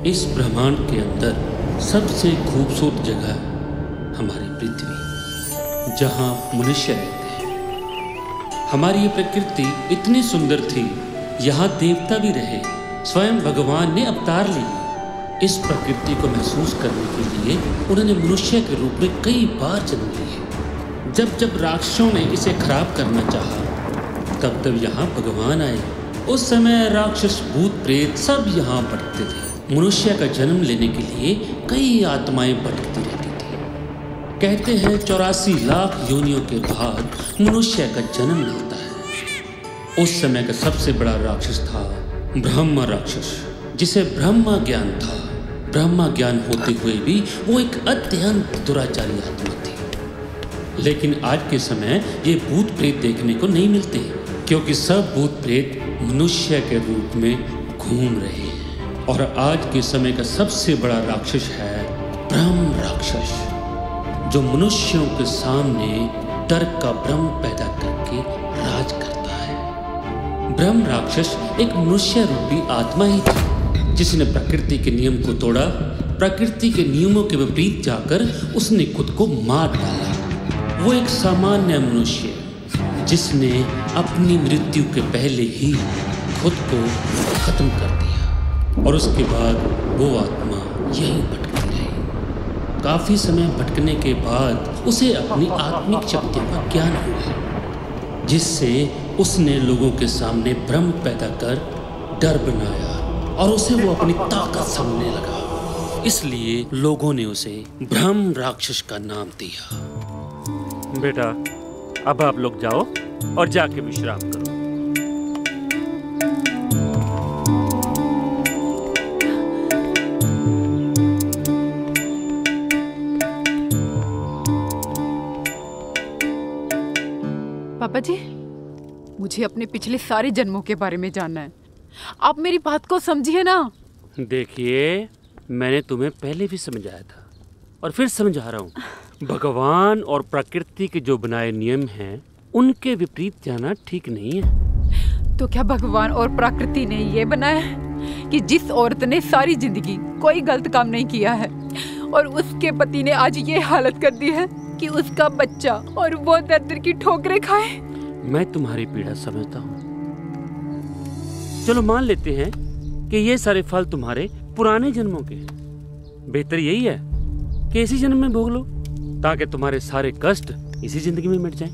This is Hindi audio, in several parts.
इस ब्रह्मांड के अंदर सबसे खूबसूरत जगह हमारी पृथ्वी, जहाँ मनुष्य रहते हैं। हमारी ये प्रकृति इतनी सुंदर थी, यहाँ देवता भी रहे। स्वयं भगवान ने अवतार लिए। इस प्रकृति को महसूस करने के लिए उन्होंने मनुष्य के रूप में कई बार जन्म लिए। जब जब राक्षसों ने इसे खराब करना चाहा, तब तब यहाँ भगवान आए। उस समय राक्षस, भूत, प्रेत सब यहाँ भटकते थे। मनुष्य का जन्म लेने के लिए कई आत्माएं भटकती रहती थी। कहते हैं 84 लाख योनियों के बाद मनुष्य का जन्म लेता है। उस समय का सबसे बड़ा राक्षस था ब्रह्मा राक्षस, जिसे ब्रह्मा ज्ञान था। ब्रह्मा ज्ञान होते हुए भी वो एक अत्यंत दुराचारी आत्मा थी। लेकिन आज के समय ये भूत प्रेत देखने को नहीं मिलते, क्योंकि सब भूत प्रेत मनुष्य के रूप में घूम रहे हैं। और आज के समय का सबसे बड़ा राक्षस है ब्रह्म राक्षस, जो मनुष्यों के सामने डर का भ्रम पैदा करके राज करता है। ब्रह्म राक्षस एक मनुष्य रूपी आत्मा ही थी, जिसने प्रकृति के नियम को तोड़ा। प्रकृति के नियमों के विपरीत जाकर उसने खुद को मार डाला। वो एक सामान्य मनुष्य, जिसने अपनी मृत्यु के पहले ही खुद को खत्म कर दिया। और उसके बाद वो आत्मा यहीं भटकती रही। काफी समय भटकने के बाद उसे अपनी आत्मिक शक्तियों का ज्ञान हुआ, जिससे उसने लोगों के सामने भ्रम पैदा कर डर बनाया और उसे वो अपनी ताकत समझने लगा। इसलिए लोगों ने उसे ब्रह्म राक्षस का नाम दिया। बेटा, अब आप लोग जाओ और जाके विश्राम करो। पापा जी, मुझे अपने पिछले सारे जन्मों के बारे में जानना है। आप मेरी बात को समझिए ना। देखिए, मैंने तुम्हें पहले भी समझाया था और फिर समझा रहा हूँ। भगवान और प्रकृति के जो बनाए नियम हैं, उनके विपरीत जाना ठीक नहीं है। तो क्या भगवान और प्रकृति ने ये बनाया है कि जिस औरत ने सारी जिंदगी कोई गलत काम नहीं किया है और उसके पति ने आज ये हालत कर दी है कि उसका बच्चा और वो दर-दर की ठोकरें खाए? मैं तुम्हारी पीड़ा समझता हूँ। चलो मान लेते हैं कि ये सारे फल तुम्हारे पुराने जन्मों के हैं। बेहतर यही है कि इसी जन्म में भोग लो, ताकि तुम्हारे सारे कष्ट इसी जिंदगी में मिट जाएं।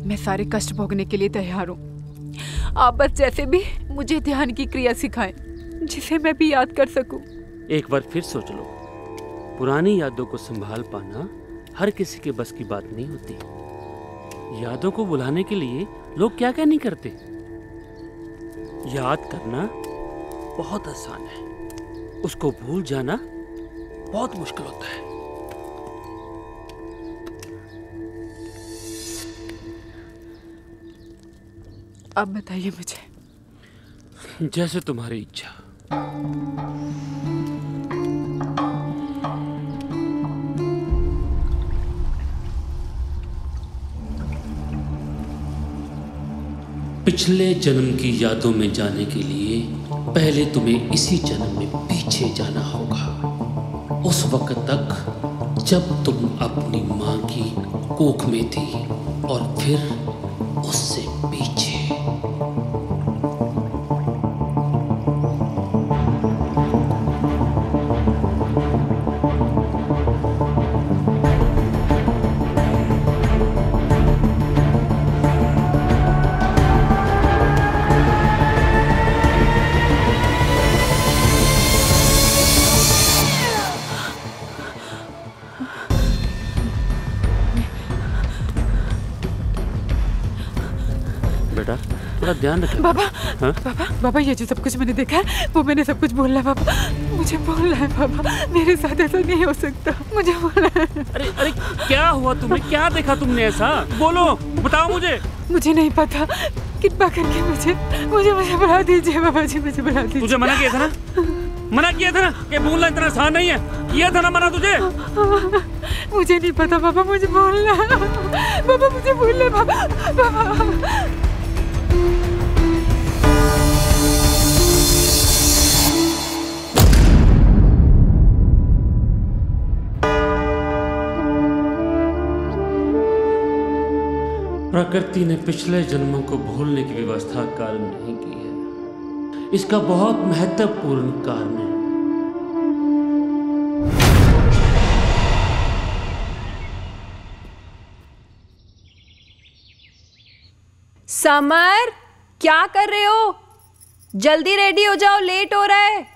मैं सारे कष्ट भोगने के लिए तैयार हूँ। आप बस जैसे भी मुझे ध्यान की क्रिया सिखाएं, जिसे मैं भी याद कर सकूं। एक बार फिर सोच लो, पुरानी यादों को संभाल पाना हर किसी के बस की बात नहीं होती। यादों को बुलाने के लिए लोग क्या क्या नहीं करते। याद करना बहुत आसान है, उसको भूल जाना बहुत मुश्किल होता है। अब बताइए मुझे। जैसे तुम्हारी इच्छा। पिछले जन्म की यादों में जाने के लिए पहले तुम्हें इसी जन्म में पीछे जाना होगा, उस वक्त तक जब तुम अपनी माँ की कोख में थी, और फिर उससे पीछे। बेटा, थोड़ा ध्यान रखना। बाबा, हाँ? बाबा, ये जो सब कुछ मैंने देखा है, वो मैंने सब कुछ बोलना है बाबा। मुझे बोलना है बाबा, मेरे साथ ऐसा नहीं हो सकता। मुझे बोलना है। अरे अरे, क्या हुआ तुम्हें? क्या देखा तुमने ऐसा? बोलो, बताओ मुझे। मुझे नहीं पता, कृपा करके मुझे बुला दीजिए बाबा जी, मुझे बुला दीजिए। तुझे मना किया था ना? मना किया था ना कि बोलना इतना आसान नहीं है। किया था ना मना तुझे? मुझे नहीं पता बाबा, मुझे बोलना है बाबा, मुझे बोलना है बाबा। प्रकृति ने पिछले जन्मों को भूलने की व्यवस्था कार्य नहीं की है। इसका बहुत महत्वपूर्ण कारण है। समर, क्या कर रहे हो? जल्दी रेडी हो जाओ, लेट हो रहा है।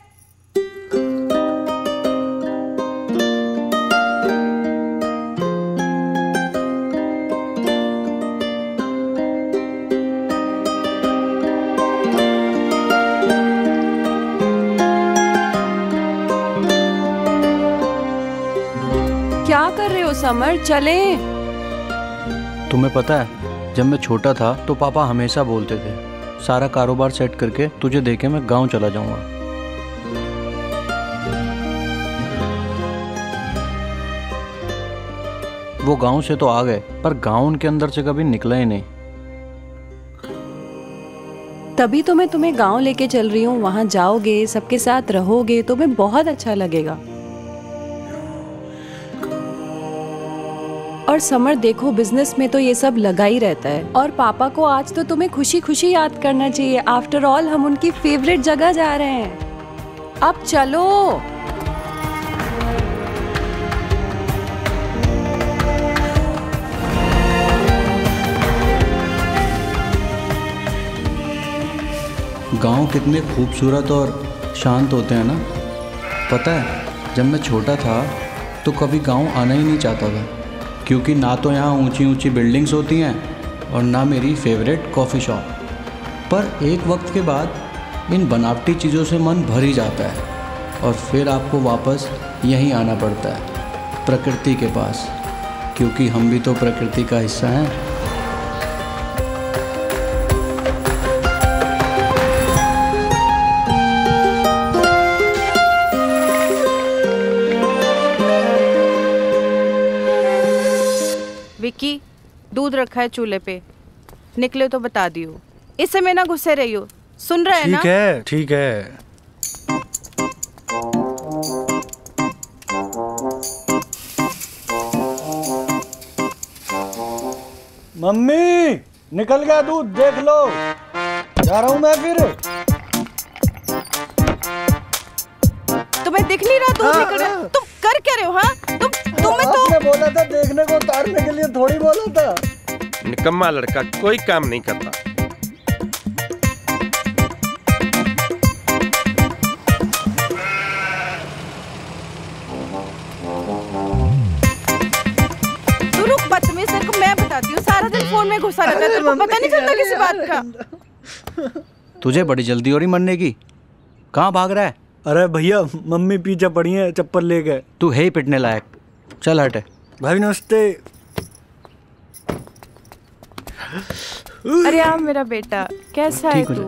क्या कर रहे हो समर? चले। तुम्हें पता है, जब मैं छोटा था तो पापा हमेशा बोलते थे सारा कारोबार सेट करके तुझे देके मैं गांव चला जाऊंगा। वो गांव से तो आ गए, पर गांव उनके अंदर से कभी निकला ही नहीं। तभी तो मैं तुम्हें गांव लेके चल रही हूँ। वहां जाओगे, सबके साथ रहोगे, तुम्हें बहुत अच्छा लगेगा। और समर देखो, बिजनेस में तो ये सब लगा ही रहता है। और पापा को आज तो तुम्हें खुशी खुशी याद करना चाहिए। आफ्टर ऑल हम उनकी फेवरेट जगह जा रहे हैं। अब चलो। गांव कितने खूबसूरत और शांत होते हैं ना। पता है, जब मैं छोटा था तो कभी गांव आना ही नहीं चाहता था, क्योंकि ना तो यहाँ ऊंची ऊंची बिल्डिंग्स होती हैं और ना मेरी फेवरेट कॉफ़ी शॉप। पर एक वक्त के बाद इन बनावटी चीज़ों से मन भर ही जाता है और फिर आपको वापस यहीं आना पड़ता है, प्रकृति के पास, क्योंकि हम भी तो प्रकृति का हिस्सा हैं। विक्की, दूध रखा है चूल्हे पे, निकले तो बता दियो। इस समय ना गुस्से रही हो, सुन रहे हैं ना? ठीक है, ठीक है। मम्मी, निकल गया दूध, देख लो। जा रहा हूँ मैं फिर। तुम्हें दिख नहीं रहा दूध निकल रहा? तुम कर क्या रहे हो? हाँ, तुम्हें तो आपने बोला था देखने को, उतारने के लिए थोड़ी बोला था। निकम्मा लड़का, कोई काम नहीं करता। तू रुक, बदतमीज को मैं बताती हूँ। सारा दिन फोन में घुसा रहता है, तुमको पता नहीं चलता किसी बात का। तुझे बड़ी जल्दी हो रही मरने की, कहाँ भाग रहा है? अरे भैया, मम्मी पीछे पड़ी है, चप्पल ले गए। तू है ही पिटने लायक, चल हटे। भाई नमस्ते। अरे आप मेरा बेटा, कैसा है तू?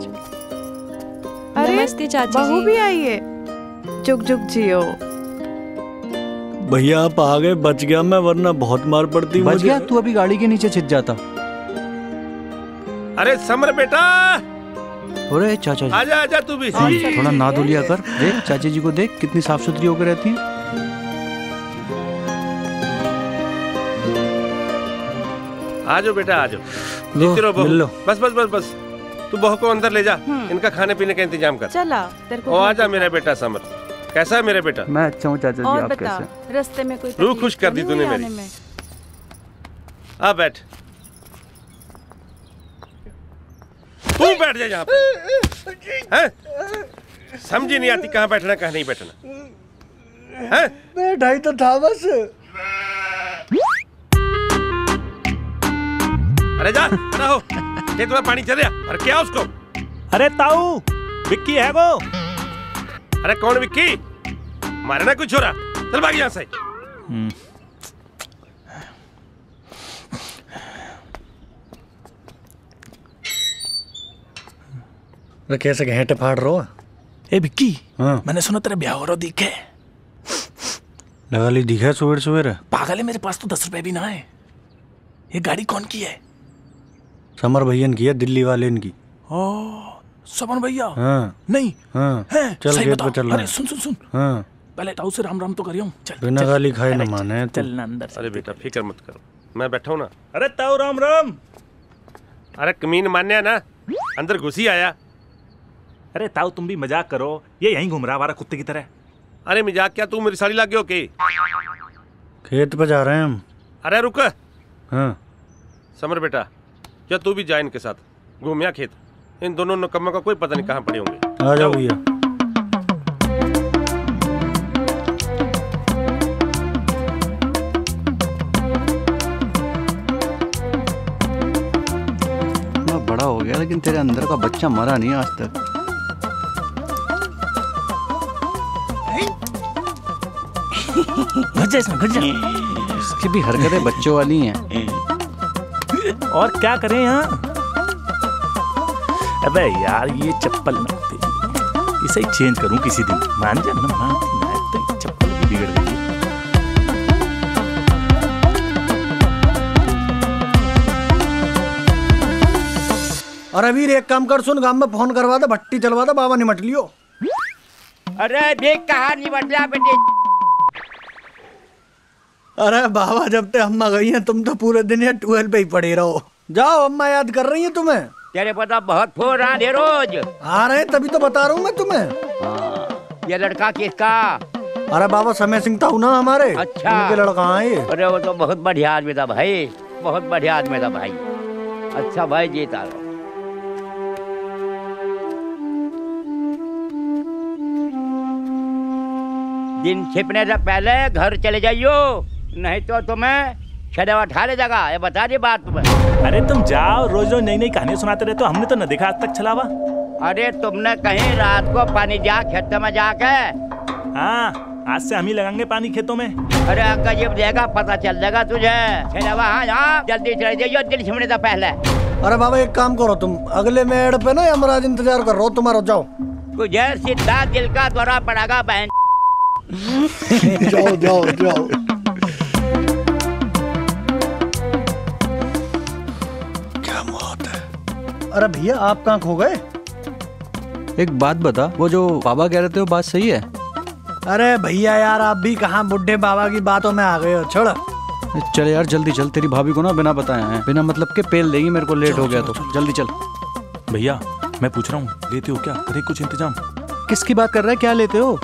अरे नमस्ते चाची बहू जी। भी आई है। जुग जुग जियो। भैया आप आ गए, बच गया मैं, वरना बहुत मार पड़ती। बच गया? तू अभी गाड़ी के नीचे छिप जाता। अरे समर बेटा, अरे चाचा जी, आजा आजा तू भी। थोड़ा ना धो लिया कर। देख चाची जी को, देख कितनी साफ सुथरी होकर रहती है। आजो बेटा, आजो। लो, जीती रहो बहू। मिल लो। बस बस बस बस, तू बहू को अंदर ले जा, इनका खाने पीने का इंतजाम कर। चला तेरे को। ओ आजा मेरा बेटा समर, कैसा है मेरा बेटा? मैं अच्छा हूँ चाचा जी, और आप बता, कैसे? रास्ते में कोई रूह खुश कर दी तूने मेरी। आ बैठ, तू बैठ जा यहाँ पे। हैं? समझ ही नहीं आती कहाँ बैठना कहाँ नहीं बैठना। हैं? बैठा ही तो था बस। अरे जा, खड़ा हो, खेत में पानी चल रहा, और क्या उसको? अरे ताऊ, विक्की है वो। अरे कौन विक्की? मारे ना कुछ हो रहा, चल भाग यहाँ से। अरे कैसे घेंटे फाड़ रहे हो? ए विक्की, हाँ। मैंने सुना तेरे ब्याह हो रहा दिखे। लगा ली दिखा सवेरे सवेरे। पागल है, मेरे पास तो 10 रुपए भी ना है। ये गाड़ी कौन की है? समर भैया की है, दिल्ली वाले इनकी। ओ, समर भैया? हाँ। नहीं। हाँ। है? चल सही खेत बताओ। पे चल रहा अरे है। सुन सुन सुन, हाँ। पहले ताऊ से राम राम तो करियो। चल बिना चल। गाली खाए न अरे माने तो। चल ना अंदर से। अरे बेटा फिक्र मत करो, मैं बैठा हूँ ना। अरे ताऊ राम राम। अरे कमीन मान्या ना, अंदर घुसी आया। अरे ताऊ तुम भी मजाक करो, ये यहीं घूम रहा हमारा कुत्ते की तरह। अरे मजाक क्या, तू मेरी साड़ी लागे हो के? खेत पे जा रहे हैं हम। अरे रुक। हाँ समर बेटा, क्या तू भी जा इनके साथ, घूमिया खेत। इन दोनों नकम्मों का कोई पता नहीं कहाँ पड़े होंगे। आ जाओ भैया। मैं बड़ा हो गया लेकिन तेरे अंदर का बच्चा मरा नहीं आज तक। घुस जा इसमें, घुस जा। इसकी भी हरकतें बच्चों वाली हैं। और क्या करें यहाँ? अबे यार ये चप्पल ना इसे ही चेंज करूं किसी दिन, मान जा ना। मान तो ये चप्पल भी बिगड़ गई है। अरे वीर एक काम कर, सुन, गांव में फोन करवा दे, भट्टी चलवा दे, बाबा निमट लियो। अरे देख कहाँ निमट लिया बेटे। अरे बाबा जब तक अम्मा गई हैं तुम तो पूरे दिन ये ट्वेल पे ही पड़े रहो। जाओ, अम्मा याद कर रही है तुम्हें। तेरे पता बहुत फोन रहा है रोज। आ रहे तभी तो बता रहा हूँ मैं तुम्हें। ये लड़का किसका? अरे बाबा समय सिंह था ना हमारे। अच्छा उनके लड़का है ये। अरे वो तो बहुत बढ़िया आदमी था भाई, बहुत बढ़िया आदमी था भाई। अच्छा भाई जीता रहो। दिन छिपने से पहले घर चले जाइयो, नहीं तो तुम्हें छड़ेवा उठा ले जाएगा। ये बता दी बात तुम्हें। अरे तुम जाओ, रोज रोज नई नई कहानी सुनाते रहते हो, हमने तो न देखा आज तक छलावा। अरे तुमने कहीं रात को पानी जा खेत में जाके? हाँ, आज से हम ही लगाएंगे पानी खेतों में। अरे अक्का जब देगा पता चल जाएगा तुझे। छड़ेवा हाँ जल्दी चले जाइयो, दिन छिपने से पहले। अरे बाबा एक काम करो, तुम अगले मेड़ पे ना यमराज इंतजार कर रहा हो तुम्हारा, जाओ। तुझे सीधा दिल का दौरा पड़ेगा बहन। जाओ जाओ जाओ। क्या मौत है। अरे भैया आप कहाँ खो गए? एक बात बता, वो जो बाबा कह रहे थे वो बात सही है? अरे भैया यार आप भी कहाँ बुढ़े बाबा की बातों में आ गए हो, छोड़। चल यार जल्दी चल, तेरी भाभी को ना बिना बताए हैं, बिना मतलब के पेल देगी मेरे को, लेट हो गया तो जल्दी चल। भैया मैं पूछ रहा हूँ, लेते हो क्या? करे कुछ इंतजाम। किसकी बात कर रहा है, क्या लेते हो?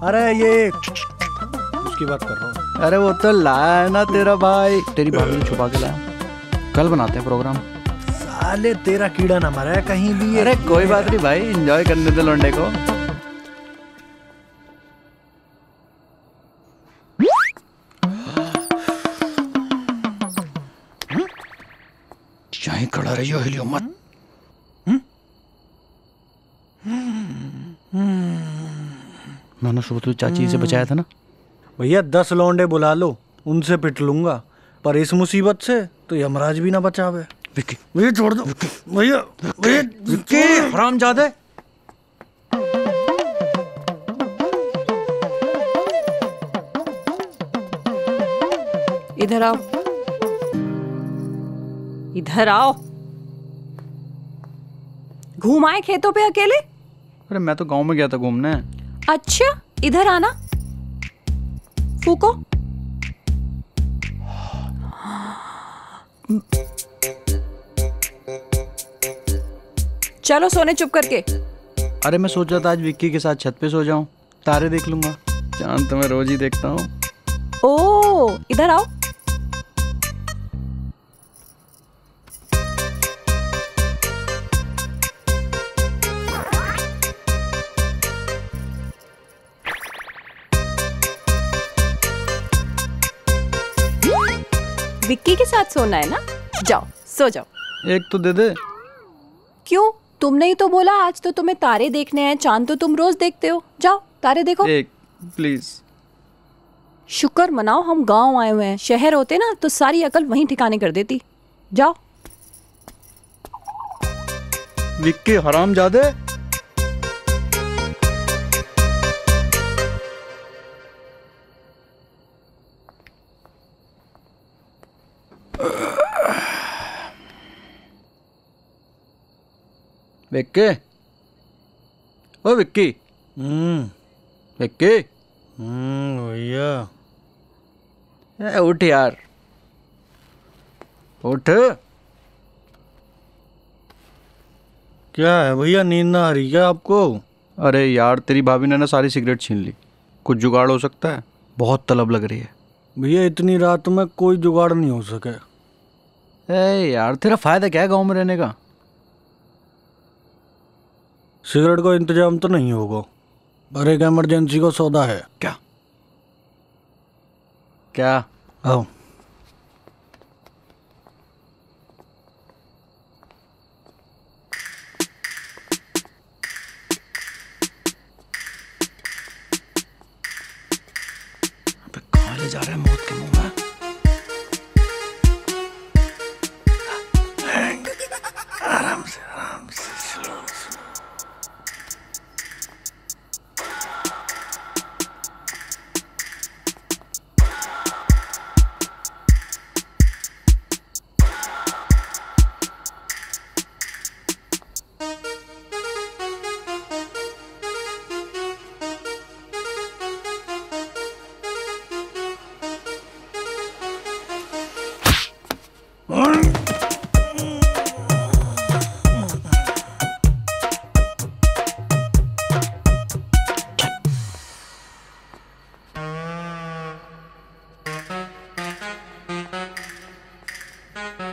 अरे ये उसकी बात कर रहा हूँ। अरे वो तो लाया है ना तेरा भाई, तेरी भाभी ने छुपा के लाया। कल बनाते हैं प्रोग्राम। साले तेरा कीड़ा ना मरा है कहीं भी। अरे कोई बात नहीं भाई, एंजॉय करने दे लौंडे को। यहीं खड़ा रहियो, हिलियो मत। मैंने सुबह तो चाची से बचाया था ना। भैया 10 लौंडे बुला लो, उनसे पिट लूंगा, पर इस मुसीबत से तो यमराज भी ना बचावे। विक्की भैया छोड़ दो भैया। विक्की हरामजादे। इधर आओ, इधर आओ। घूम आए खेतों पे अकेले? अरे मैं तो गांव में गया था घूमने। अच्छा इधर आना, फूको। चलो सोने चुप करके। अरे मैं सोच रहा था आज विक्की के साथ छत पे सो जाऊं, तारे देख लूंगा। चांद तो मैं रोज ही देखता हूँ। ओ इधर आओ। विक्की के साथ सोना है ना, जाओ सो जाओ। एक तो दे दे। क्यों, तुमने ही तो बोला आज तो तुम्हें तारे देखने हैं, चांद तो तुम रोज देखते हो। जाओ तारे देखो। एक प्लीज। शुक्र मनाओ हम गांव आए हुए हैं, शहर होते ना तो सारी अकल वहीं ठिकाने कर देती। जाओ। विक्की हरामजादे। विक्की, ओ विक्की। विक्की। भैया उठ यार, उठ। क्या है भैया, नींद ना आ रही क्या आपको? अरे यार तेरी भाभी ने ना सारी सिगरेट छीन ली, कुछ जुगाड़ हो सकता है? बहुत तलब लग रही है। भैया इतनी रात में कोई जुगाड़ नहीं हो सके। ए यार तेरा फायदा क्या है गाँव में रहने का? सिगरेट का इंतजाम तो नहीं होगा, पर एक इमरजेंसी का सौदा है। क्या क्या? आओ। कहाँ ले जा रहा है मौत के मुंह में? आराम से स्लो।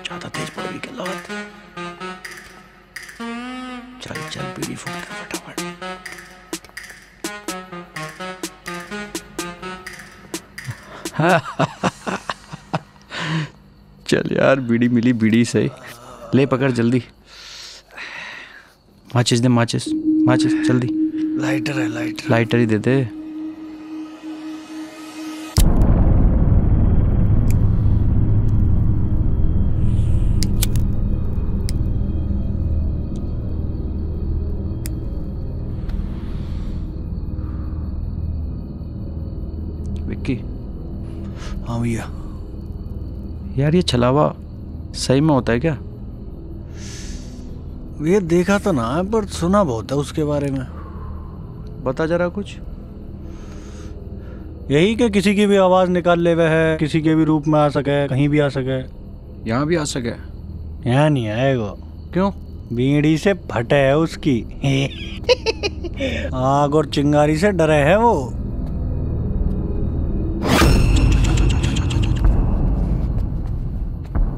ज्यादा तेज पड़ गई क्या लौट? चल चल बीड़ी फूक फटाफट। चल यार बीड़ी मिली, बीड़ी सही। ले पकड़ जल्दी। माचिस दे, माचिस माचिस जल्दी। लाइटर है, लाइटर। लाइटर ही दे दे। विक्की। हाँ भैया। यार ये छलावा सही में होता है क्या? ये देखा तो ना है, पर सुना बहुत है उसके बारे में। बता जरा कुछ। यही कि किसी की भी आवाज निकाल ले वह है, किसी के भी रूप में आ सके, कहीं भी आ सके। यहाँ भी आ सके? यहाँ नहीं आएगा। क्यों? बीड़ी से फटे है उसकी। आग और चिंगारी से डरे है वो।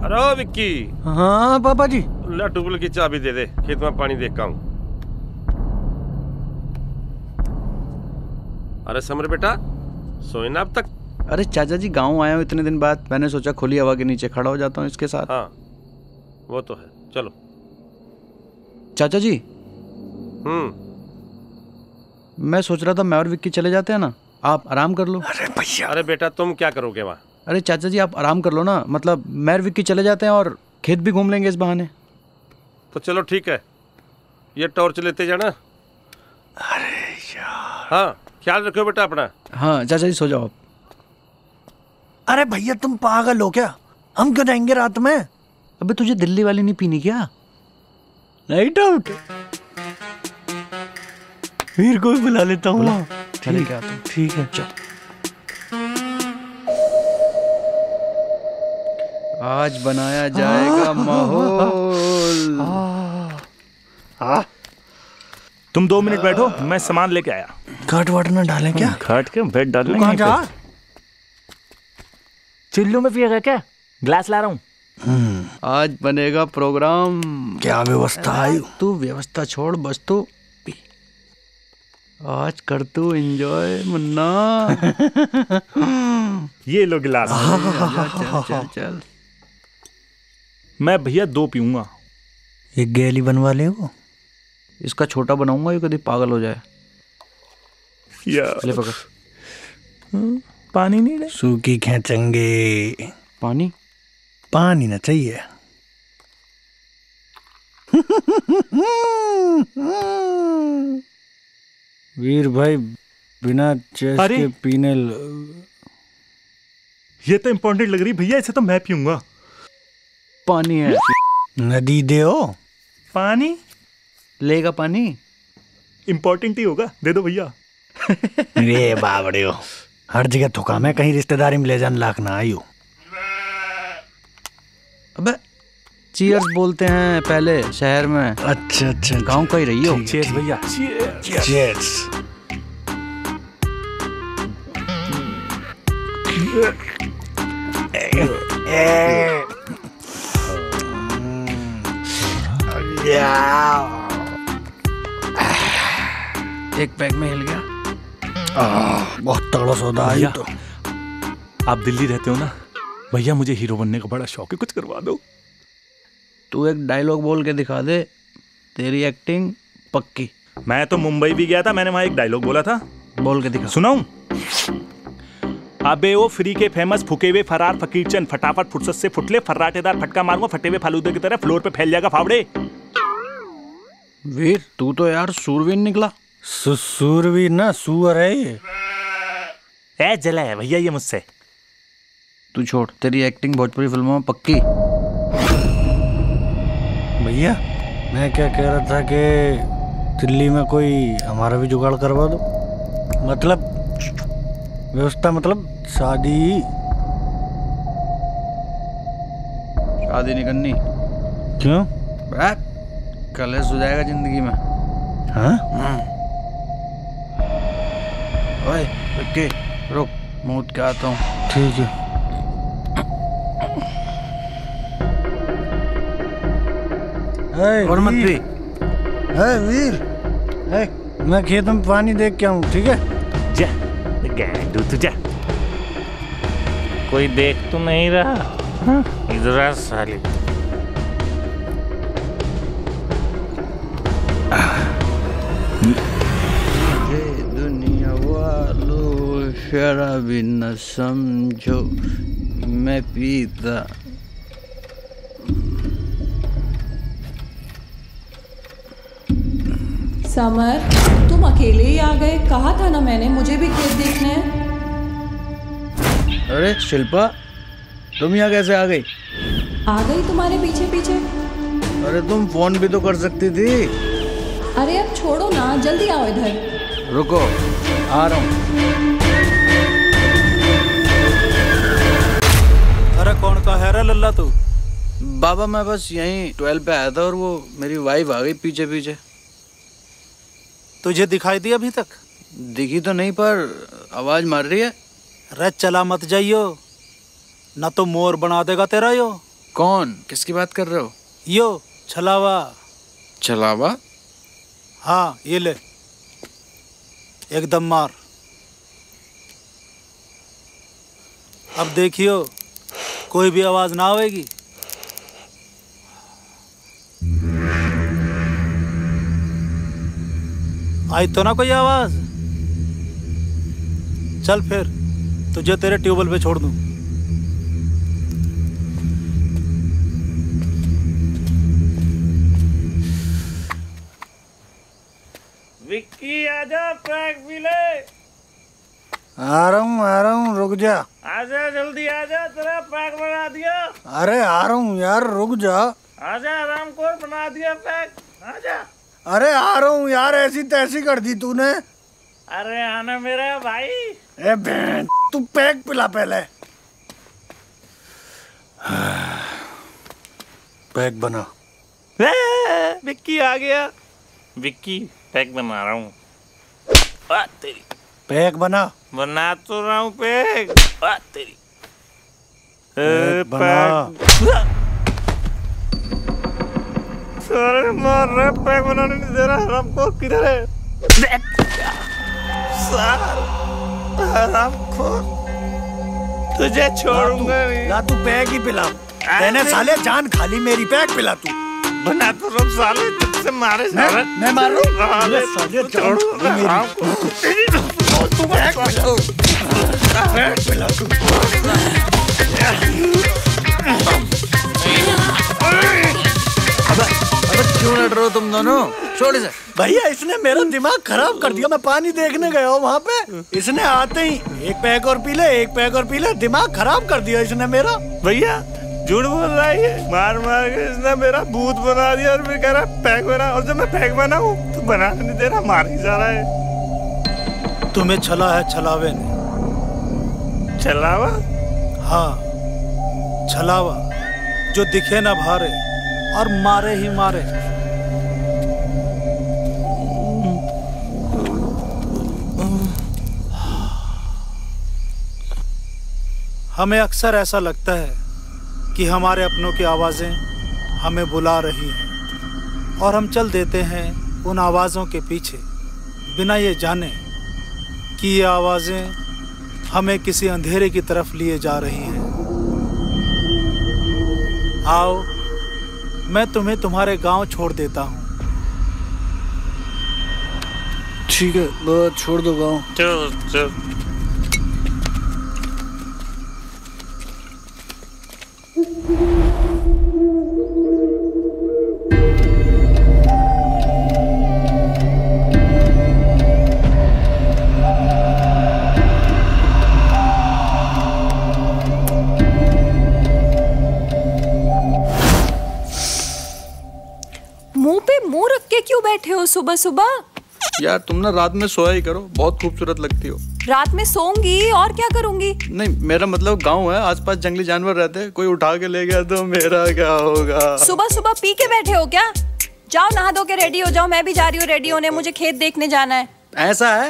अरे विक्की। हाँ पापा जी। ला ट्यूबवेल की चाबी दे दे, खेत में पानी देखा हूँ। अरे समर बेटा, सोए ना अब तक? अरे चाचा जी गांव आया हूँ इतने दिन बाद, मैंने सोचा खुली हवा के नीचे खड़ा हो जाता हूँ इसके साथ। हाँ वो तो है, चलो। चाचा जी। मैं सोच रहा था मैं और विक्की चले जाते हैं ना, आप आराम कर लो। अरे भैया। अरे बेटा तुम क्या करोगे वहाँ? अरे चाचा जी आप आराम कर लो ना, मतलब मैं और विक्की चले जाते हैं और खेत भी घूम लेंगे इस बहाने। तो चलो ठीक है, ये टॉर्च लेते जाना। अरे यार। हाँ ख्याल रखो बेटा अपना। हाँ चाचा जी सो जाओ आप। अरे भैया तुम पागल हो क्या? हम क्यों जाएंगे रात में? अबे तुझे दिल्ली वाली नहीं पीनी क्या? Night out. वीर को भी बुला लेता हूँ। ठीक है चल। आज बनाया जाएगा माहौल। तुम 2 मिनट बैठो, मैं सामान लेके आया। खाट वाट ना डालें क्या? खाट के बेड डालेंगे। कहाँ जा? चिल्लू में पिएगा क्या? ग्लास ला रहा हूँ। आज बनेगा प्रोग्राम। क्या व्यवस्था है? तू व्यवस्था छोड़, बस तू पी। आज कर तू एंजॉय मुन्ना। ये लो गिलास। चल चल चल। मैं भैया 2 पीऊंगा। एक गैली बनवा ले वो। इसका छोटा बनाऊंगा, ये कभी पागल हो जाए। ले पकड़। पानी नहीं ले? सूखी खेचेंगे। पानी? पानी ना चाहिए। वीर भाई बिना चेस के पीने ये तो इम्पोर्टेंट लग रही भैया, इसे तो मैं पीऊंगा। पानी है। नदी दे हो। पानी लेगा? पानी इम्पोर्टेंट ही होगा, दे दो भैया। रे बावड़े हो, हर जगह थुका मैं, कहीं रिश्तेदारी में ले जान लाख ना आयु। अबे चीयर्स बोलते हैं पहले शहर में। अच्छा अच्छा, गांव का ही रही हो। चीयर्स भैया, चीयर्स। एक पैक में हिल गया। बहुत तगड़ा सौदा है ये तो। आप दिल्ली रहते हो ना भैया, मुझे हीरो बनने का बड़ा शौक है, कुछ करवा दो। तू एक डायलॉग बोल के दिखा दे, तेरी एक्टिंग पक्की। मैं तो मुंबई भी गया था, मैंने वहां एक डायलॉग बोला था। बोल के दिखा। सुनाऊं? अबे वो फ्री के फेमस फुके हुए फरार फकीर चंद, फटाफट फुर्सत से फुटले, फर्राटेदार फटका मारूंगा, फटे हुए फालूदे की तरह फ्लोर पे फैल जाएगा फावड़े। वीर तू तो यार सूरवीर निकला। सूरवीर ना, सुअर है ये। ए जला है भैया ये मुझसे। तू छोड़, तेरी एक्टिंग भोजपुरी फिल्मों में पक्की। भैया मैं क्या कह रहा था कि दिल्ली में कोई हमारा भी जुगाड़ करवा दो। मतलब व्यवस्था, मतलब शादी। शादी नहीं करनी। क्यों? कलेश हो जाएगा जिंदगी में। हाँ? ओए विक्की रुक, मूड के आता हूँ। ठीक है। और मत पी। वीर, मैं खेत में पानी देख के आऊँ, ठीक है? जा गैंडू तू जा। कोई देख तो नहीं रहा? इधर आ साली। दुनिया वालों शराबी न समझो, मैं पीता। समर तुम अकेले ही आ गए, कहा था ना मैंने मुझे भी खेत देखने हैं। अरे शिल्पा, तुम यहाँ कैसे आ गई? आ गई तुम्हारे पीछे पीछे। अरे तुम फोन भी तो कर सकती थी। अरे अब छोड़ो ना, जल्दी आओ इधर। रुको आ रहा हूँ। अरे कौन का है रे लल्ला तू? बाबा मैं बस यहीं 12 पे आया था और वो मेरी वाइफ आ गई पीछे पीछे। तुझे दिखाई दी अभी तक? दिखी तो नहीं पर आवाज मार रही है। अरे चला मत जाइयो, ना तो मोर बना देगा तेरा यो। कौन? किसकी बात कर रहे हो? यो छलावा। छलावा? हाँ ये ले, एकदम मार। अब देखियो कोई भी आवाज ना आएगी। आई तो ना कोई आवाज? चल फिर तुझे तेरे ट्यूबवेल पे छोड़ दूं। विक्की आजा, पैक भी ले। आ रहा हूँ, रुक जा। आजा जल्दी आजा, तेरा पैक बना दिया। अरे आ रहा हूँ यार, रुक जा। आजा आराम को बना दिया पैक, आजा। अरे आ रहा हूँ यार, ऐसी तैसी कर दी तूने। अरे आना मेरा भाई। ए बहन, तू पैक पिला पहले। पैक बना। विक्की आ गया। विक्की पैक बना रहा हूँ। तेरी पैक बना। बना तो रहा हूँ पैक। तेरी बना। सारे मार रहे, पैक बनाने नहीं दे रहा। हरामखोर किधर है? हरामखोर, तुझे छोड़ूंगा नहीं। ला तू पैक ही पिला। मैंने साले जान खाली मेरी, पैक पिला तू। बना तो रहा साले, तुझसे मारे साले। मैं मार रहा हूँ साले, छोड़ो तू पैक पिला तू। क्यों लड़ रहे हो तुम दोनों? छोड़ इसे। भैया इसने मेरा दिमाग खराब कर दिया। मैं पानी देखने गया हूँ वहाँ पे, इसने आते ही एक पैक और पी ले, एक पैक और पी ले। दिमाग खराब कर दिया इसने मेरा। भैया झूठ बोल रहा है ये। मार मार के इसने मेरा भूत बना दिया और फिर कह रहा पैक बना। और जब मैं पैक बना हूँ तो बना नहीं दे रहा, मार ही जा रहा है। तुम्हें छला है छलावे ने। छलावा? हाँ छलावा, जो दिखे ना भारे और मारे ही मारे। हमें अक्सर ऐसा लगता है कि हमारे अपनों की आवाज़ें हमें बुला रही हैं और हम चल देते हैं उन आवाज़ों के पीछे बिना ये जाने कि ये आवाज़ें हमें किसी अंधेरे की तरफ लिए जा रही हैं। आओ, मैं तुम्हें तुम्हारे गांव छोड़ देता हूँ। ठीक है, बस छोड़ दो गांव। चल चल। मुंह पे मुंह रख के क्यों बैठे हो सुबह सुबह? यार तुम ना रात में सोया ही करो, बहुत खूबसूरत लगती हो। रात में सोऊंगी और क्या करूंगी? नहीं, मेरा मतलब गांव है, आसपास जंगली जानवर रहते हैं, कोई उठा के ले गया तो मेरा क्या होगा? सुबह सुबह पी के बैठे हो क्या? जाओ नहा धो के रेडी हो जाओ, मैं भी जा रही हूँ रेडी होने, मुझे खेत देखने जाना है। ऐसा है?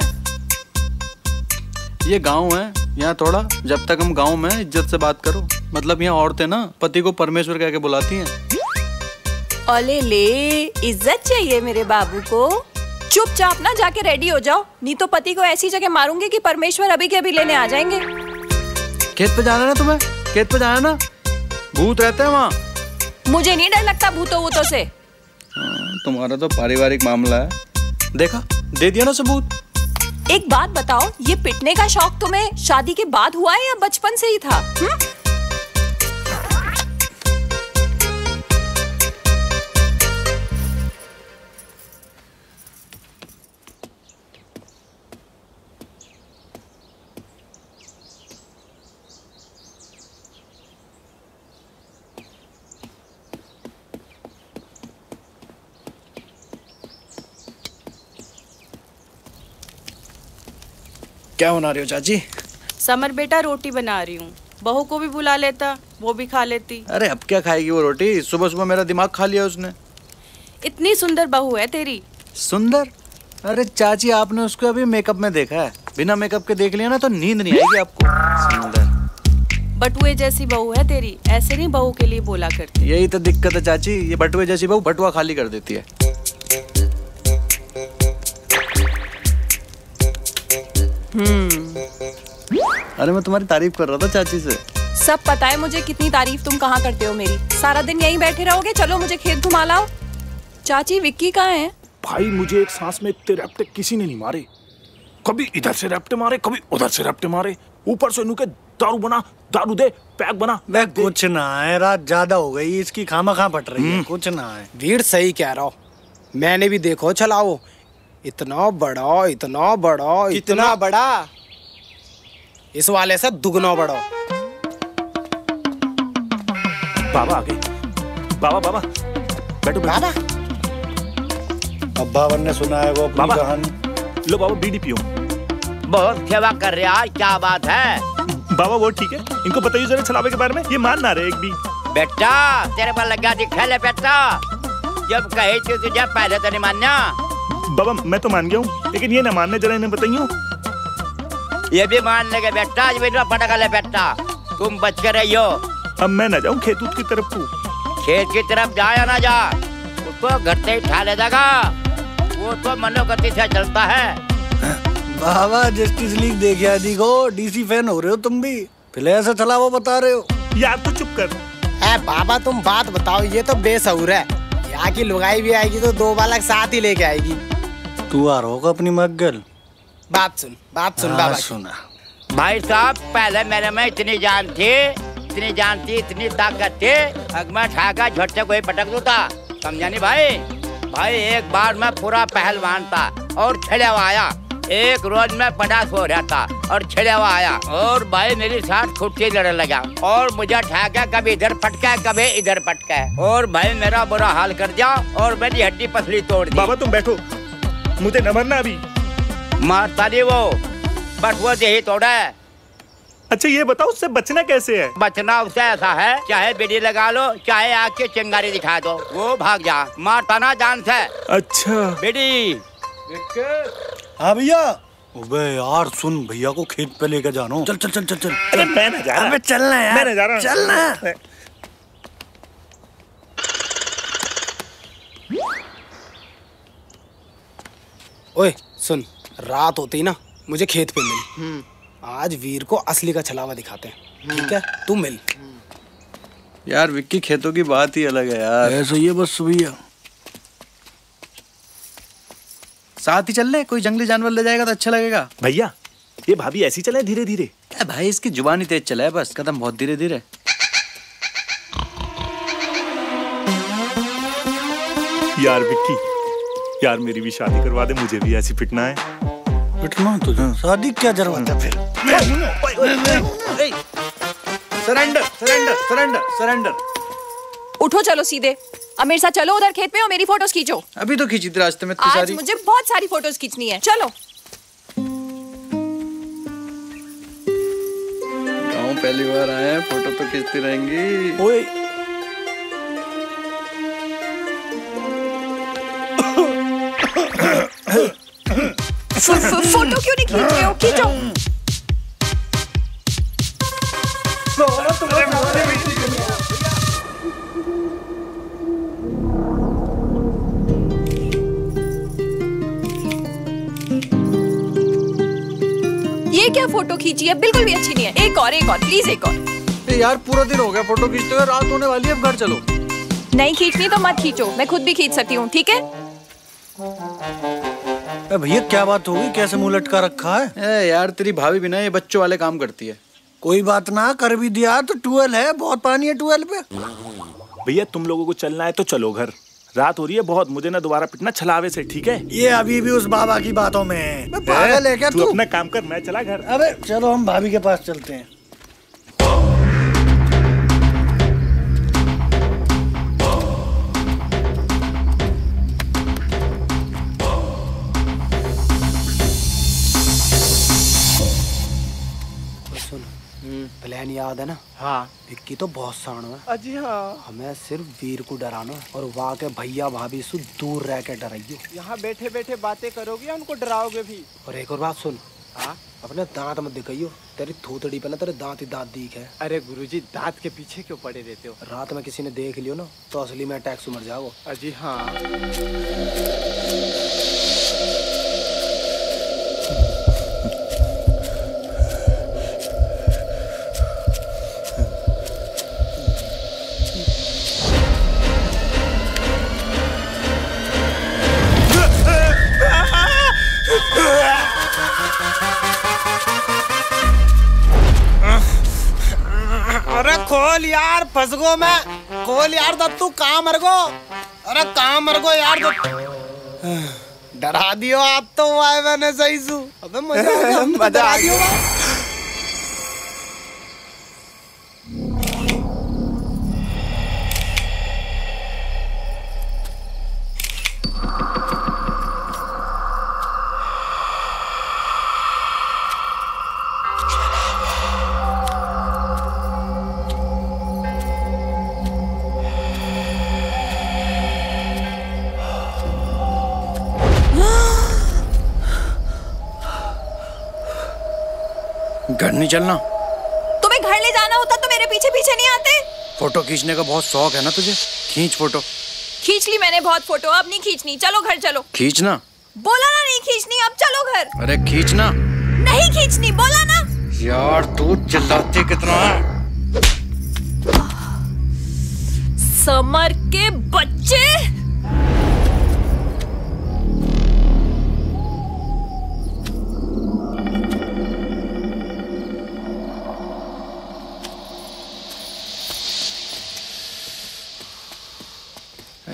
ये गांव है, यहाँ थोड़ा जब तक हम गांव में इज्जत से बात करो। मतलब यहाँ औरतें ना पति को परमेश्वर कह के बुलाती हैं। अले ले, इज्जत चाहिए मेरे बाबू को। चुपचाप ना जाके रेडी हो जाओ, नहीं तो पति को ऐसी जगह मारूंगी कि परमेश्वर अभी के अभी लेने आ जाएंगे। खेत पे जाना ना तुम्हें, खेत पे जाना ना, भूत रहते हैं वहाँ। मुझे नहीं डर लगता भूतों वूतों से। तुम्हारा तो पारिवारिक मामला है, देखा दे दिया ना सबूत। एक बात बताओ, ये पिटने का शौक तुम्हें शादी के बाद हुआ है या बचपन से ही था? क्या बना रही हो चाची? समर बेटा रोटी बना रही हूँ, बहू को भी बुला लेता, वो भी खा लेती। अरे अब क्या खाएगी वो रोटी? सुबह सुबह मेरा दिमाग खा लिया उसने। इतनी सुंदर बहू है तेरी। सुंदर? अरे चाची आपने उसको अभी मेकअप में देखा है, बिना मेकअप के देख लिया ना तो नींद नहीं आएगी आपको। सुंदर बटुए जैसी बहू है तेरी, ऐसे नहीं बहू के लिए बोला करती। यही तो दिक्कत है चाची, ये बटुए जैसी बहू बटुआ खाली कर देती है। अरे मैं तुम्हारी तारीफ कर रहा था चाची से। सब पता है मुझे कितनी तारीफ तुम कहाँ करते हो मेरी। सारा दिन यहीं बैठे रहोगे? चलो मुझे खेत घुमा लाओ। चाची विक्की कहाँ है? भाई मुझे एक सांस में इतने रैप्टे किसी ने नहीं मारे। कभी इधर से रैप्टे मारे, कभी उधर से रैप्टे मारे, ऊपर से नुके दारू बना, दारू दे, पैक बना। मैं कुछ ना है, रात ज्यादा हो गई, इसकी खामा खा फट रही है, कुछ ना है। भीड़ सही कह रहा हो, मैंने भी देखो चलाओ, इतना बड़ा, इतना बड़ा, इतना बड़ा, इस वाले से दुगना बड़ा। बाबा आगे, बाबा बाबा बैठो बाबा। अब बाबर ने सुना है वो अपनी कहानी। लो बाबा बीड़ी पियो। बहुत सेवा कर रहे हैं, क्या बात है? बाबा वो ठीक है, इनको बताइए जरा छलावे के बारे में, ये मान ना रहे एक भी। बेटा तेरे पर लगा दिखा ले बेटा, जब कहे थे तुझे पहले तो नहीं मानना। बाबा मैं तो मान गया हूँ, लेकिन ये ना मानने, जरा इन्हें बताइए। ये भी मान लेगा बेटा, ये भी पटका ले बेटा, तुम बच कर रहियो। अब मैं ना जाऊँ खेत की तरफ को? खेत की तरफ जा या ना जा, उसको घर से ही उठा ले जाएगा, वो तो मनोगति से चलता है। बाबा जस्टिस लीग देखे आदि को, डीसी फैन हो रहे हो तुम भी, फिर ऐसा चला वो बता रहे हो। यार तो चुप कर। बाबा तुम बात बताओ, ये तो बेसहुर है, यहाँ की लुगाई भी आएगी तो दो बालक साथ ही लेके आएगी। तू आ रहा अपनी मग्गल। बात सुन बाबा सुना। भाई साहब पहले मेरे में इतनी जान थी, इतनी ताकत थी, अगमा ठाका झटसे कोई पटक दूता, समझा नहीं भाई? भाई एक बार मैं पूरा पहलवान था और छिड़ा हुआ आया, एक रोज मैं पटास हो रहा था और छिड़ा हुआ आया, और भाई मेरी साथ खुट्टी लड़ने लगा और मुझे ठाका, कभी इधर पटका कभी इधर पटका, और भाई मेरा बुरा हाल कर दिया और मेरी हड्डी पसली तोड़ दी। बाबा तुम बैठो, मुझे न मरना अभी। मारता नहीं वो, बट वो यही तोड़ा है। अच्छा ये बताओ उससे बचना कैसे है? बचना उससे ऐसा है, चाहे बीड़ी लगा लो, चाहे आग की चिंगारी दिखा दो, वो भाग जा, मारता ना जान से। अच्छा बीड़ी। हाँ भैया। अबे यार सुन, भैया को खेत पे लेकर जानो। चल चल चल चल चल। अरे मैं ना जा रहा। अबे चलना यार। मैं ना जा रहा। चलना। ओए सुन, रात होती ना मुझे खेत पे मिल। आज वीर को असली का छलावा दिखाते हैं, ठीक है? तू मिल। यार विक्की, खेतों की बात ही अलग है यार। ऐसा ही है बस भैया। साथ ही चल ले, कोई जंगली जानवर ले जाएगा तो अच्छा लगेगा। भैया ये भाभी ऐसी चले धीरे धीरे। भाई इसकी जुबान ही तेज चला है, बस कदम बहुत धीरे धीरे। यार विक्की, यार मेरी भी शादी करवा दे, मुझे भी ऐसी पिटना है। पिटना तुझे? शादी क्या जरूरत है फिर? Surrender surrender surrender surrender. उठो, चलो सीधे। अब मेरे साथ चलो उधर खेत में और मेरी फोटोज खींचो। अभी तो खींची थी रास्ते में। आज मुझे बहुत सारी फोटोज खींचनी है, चलो। गाँव पहली बार आए हैं, फोटो तो खींचती रहेंगी। ओए फोटो क्यों नहीं खींच रहे हो? खींचो। ये क्या फोटो खींची है? बिल्कुल भी अच्छी नहीं है। एक और प्लीज, एक और। यार पूरा दिन हो गया फोटो खींचते हुए, रात होने वाली है, अब घर चलो। नहीं खींचनी तो मत खींचो, मैं खुद भी खींच सकती हूँ, ठीक है? भैया क्या बात होगी, कैसे मुंह लटका रखा है? यार तेरी भाभी बिना ये बच्चों वाले काम करती है। कोई बात ना, कर भी दिया तो ट्यूबवेल है, बहुत पानी है ट्यूबवेल पे। भैया तुम लोगों को चलना है तो चलो घर, रात हो रही है बहुत, मुझे ना दोबारा पिटना छलावे से, ठीक है? ये अभी भी उस बाबा की बातों में है। पागल है क्या तू? अपना काम कर, मैं चला घर। अबे चलो हम भाभी के पास चलते हैं। प्लान याद है ना? हाँ। विक्की तो बहुत साण है। अजी हाँ। हमें सिर्फ वीर को डराना और वहाँ के भैया भाभी से दूर रह के डराइयो। यहाँ बैठे बैठे बातें करोगे या उनको डराओगे भी? और एक और बात सुन। हाँ? अपने दांत मत दिखाइयो, तेरी थूथड़ी पे ना तेरे दांत ही दांत दिख है। अरे गुरुजी, दांत के पीछे क्यों पड़े रहते हो? रात में किसी ने देख लियो ना तो असली में अटैक से मर जाओ। अजी हाँ। अरे खोल यार, फंस गो मैं। खोल यार दत्तू, कहाँ मर गो? अरे कहाँ मर गो यार दत्तू? डरा दियो आप तो, आए मैंने सही सू। अबे मजा आ गया। घर नहीं चलना? तुम्हें घर ले जाना होता तो मेरे पीछे पीछे नहीं आते? फोटो खींचने का बहुत शौक है ना तुझे, खींच फोटो। खींच ली मैंने बहुत फोटो, अब नहीं खींचनी। चलो घर चलो। खींचना? बोला ना नहीं खींचनी, अब चलो घर। अरे खींचना। नहीं खींचनी, बोला ना। यार तू चिल्लाती कितना है? समर के बच्चे।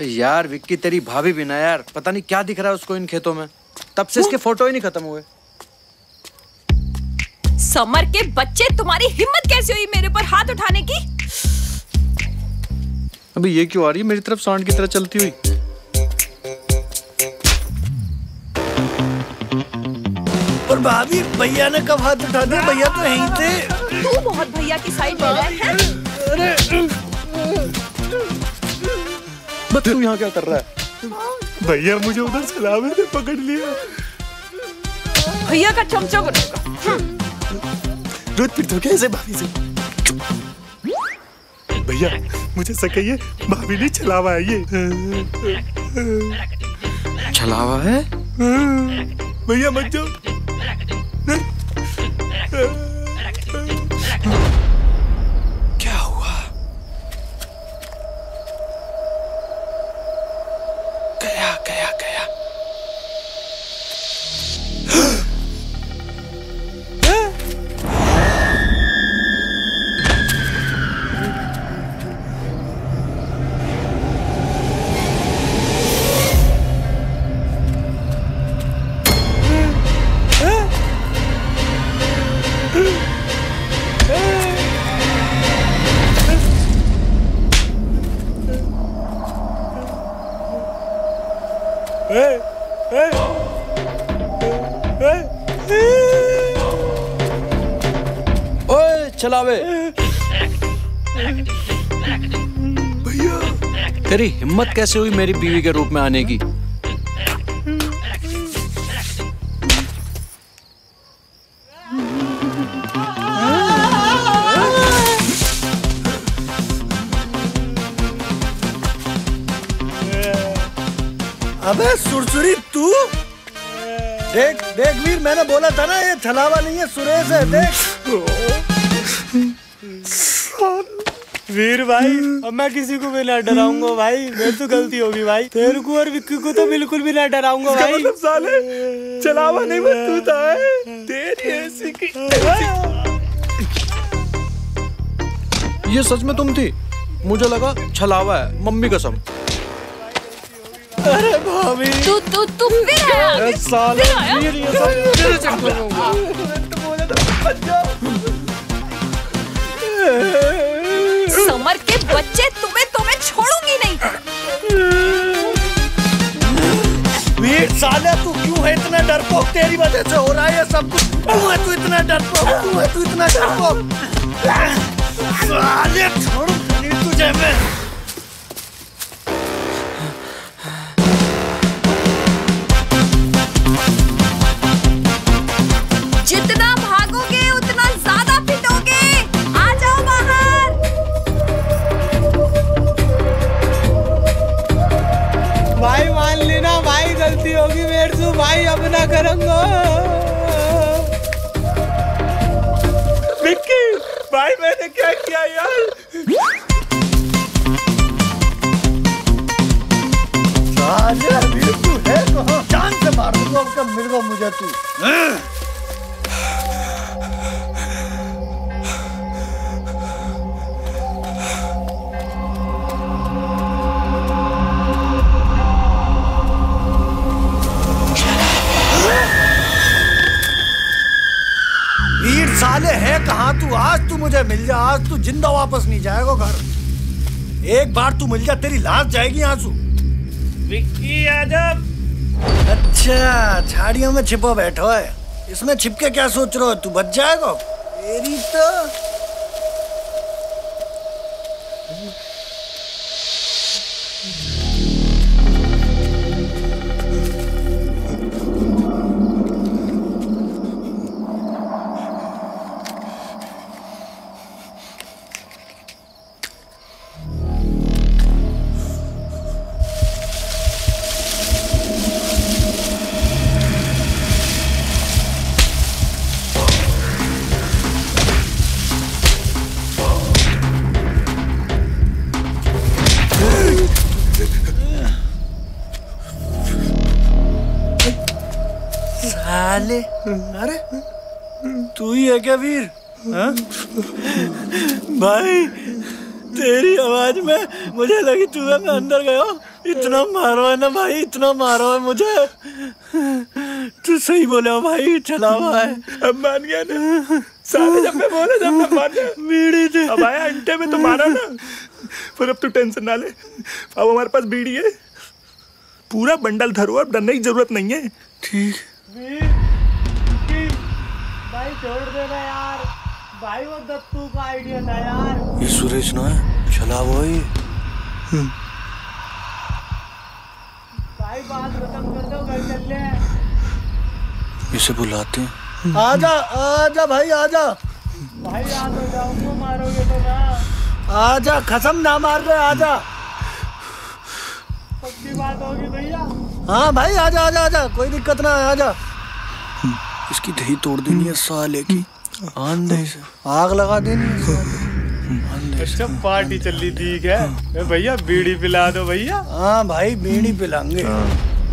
यार विक्की, तेरी भाभी भी ना यार, पता नहीं क्या दिख रहा है उसको इन खेतों में, तब से इसके फोटो ही नहीं खत्म हुए। समर के बच्चे, तुम्हारी हिम्मत कैसे हुई मेरे पर हाथ उठाने की? अबे ये क्यों आ रही है मेरी तरफ सांड की तरह चलती हुई? और भाभी भैया ने कब हाथ उठा दिया? भैया तो यहीं थे। तू बहुत भैया की साइड ले रहा है। अरे बस तू यहाँ क्या कर रहा है? भैया मुझे उधर सलामे ने पकड़ लिया। भैया का चमचा बनेगा। रोज फिर तो कैसे भाभी से? भैया मुझे सकइए, भाभी ने छलावा है ये। छलावा है? भैया मत जाओ। क्या हुआ? गया गया गया। ओए छलावे, भैया तेरी हिम्मत कैसे हुई मेरी बीवी के रूप में आने की? अबे सुरसुरी तू देख देख वीर, मैंने बोला था ना ये छलावा नहीं है सुरेश है। देख वीर भाई, अब मैं किसी को भी ना डराऊंगा भाई। मेरी तो गलती होगी भाई। तेरे को और विक्की को तो बिल्कुल भी ना डराऊंगा भाई। मतलब साले छलावा नहीं बतूता है तेरी ऐसी की। ये सच में तुम थी? मुझे लगा छलावा है, मम्मी कसम। अरे भाभी तू फिर आया? साले वीर ये सब तेरे चक्कर में हुआ। समर के बच्चे, तुम्हें छोड़ूंगी नहीं। वीर साले तू क्यों है इतना डरपोक? तेरी वजह से हो रहा है ये सब कुछ। क्यों है तू इतना डरपोक? क्यों है तू इतना डरपोक? साले छोड़ूंगा नहीं तुझे मैं। जितना भागोगे उतना ज्यादा पिटोगे। आ जाओ बाहर। भाई मान लेना भाई, गलती होगी मेरे से भाई, अब ना करूंगा। विक्की भाई मैंने क्या किया यार? साले वीर तू है कहाँ? जान से मार दूंगा अब कब मिलेगा मुझे तू। वीर साले है कहाँ तू? आज तू मुझे मिल जा, आज तू जिंदा वापस नहीं जाएगा घर। एक बार तू मिल जा, तेरी लाश जाएगी आंसू। विक्की आजम। अच्छा झाड़ियों में छिपो बैठो है, इसमें छिपके क्या सोच रहे हो? तू बच जाएगा तेरी तो। साले अरे तू ही है क्या वीर? हाँ? भाई तेरी आवाज में मुझे लगी तू है, मैं अंदर गया। इतना मारो है ना भाई, इतना मारो है मुझे। तू सही बोले हो भाई, चला हुआ है। अब मान गया ना साले, जब मैं बोला जब मैं मान गया। बीड़ी थे अब आया अंटे में तो मारा ना, पर अब तू टेंशन ना ले। अब हमारे पास बीड़ी है, पूरा बंडल धरो, अब डरने की जरूरत नहीं है। ठीक। छोड़ देना यार भाई, वो दत्तू का आइडिया था यार। ये सुरेश ना है, चला वही। भाई बात खत्म कर दो, घर चल ले। इसे बुलाते हैं। आजा आजा भाई आजा। भाई याद हो जाऊंगा, मारोगे तो ना। आजा, कसम ना मार रहे, आजा। पक्की बात होगी भैया। हाँ भाई आजा आजा आजा, कोई दिक्कत ना है, आजा। इसकी दही तोड़ देनी है साले की, आंधे से आग लगा देनी है। अच्छा पार्टी चल रही, ठीक है भैया, बीड़ी पिला दो भैया। हाँ भाई बीड़ी पिलाएंगे।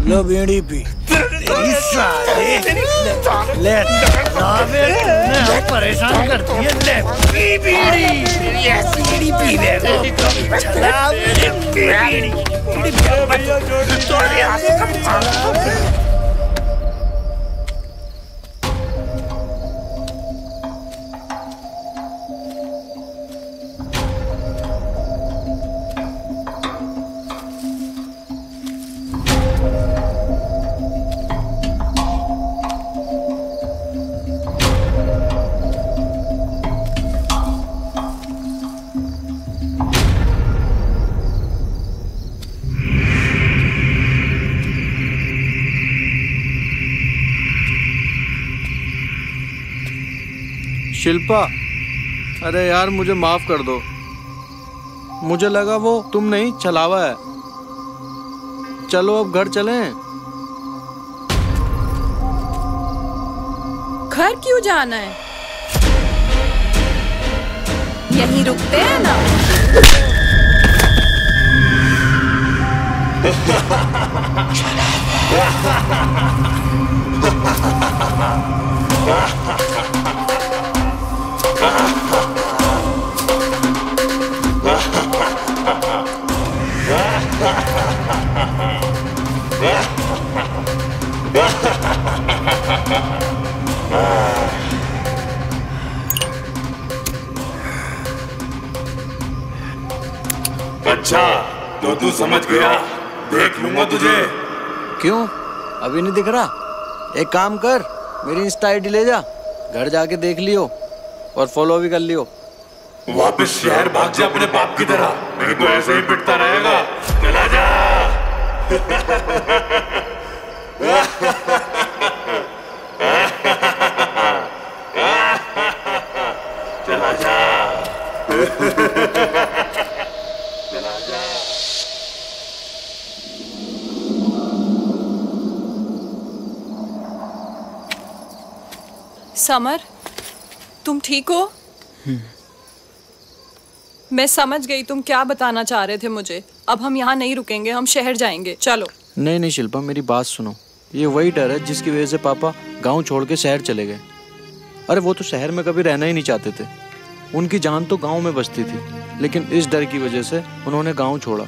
लो बीड़ी पी। ले परेशान करती है, ले पी बीड़ी, बीड़ी पी ले। चला बीड़ी, भैया शिल्पा, अरे यार मुझे माफ कर दो, मुझे लगा वो तुम नहीं छलावा है। चलो अब घर चलें। घर क्यों जाना है, यहीं रुकते हैं ना। अच्छा तो तू समझ गया, देख लूंगा तुझे। क्यों अभी नहीं दिख रहा? एक काम कर, मेरी इंस्टा आईडी ले जा, घर जाके देख लियो और फॉलो भी कर लियो। वापस शहर भाग जा अपने बाप की तरह, नहीं तो ऐसे ही पिटता रहेगा। चला जा। चला जा। चला जा। समर, तुम ठीक हो? मैं समझ गई तुम क्या बताना चाह रहे थे मुझे। अब हम यहाँ नहीं रुकेंगे, हम शहर जाएंगे, चलो। नहीं नहीं शिल्पा, मेरी बात सुनो, ये वही डर है जिसकी वजह से पापा गांव छोड़ के शहर चले गए। अरे वो तो शहर में कभी रहना ही नहीं चाहते थे, उनकी जान तो गांव में बसती थी, लेकिन इस डर की वजह से उन्होंने गांव छोड़ा।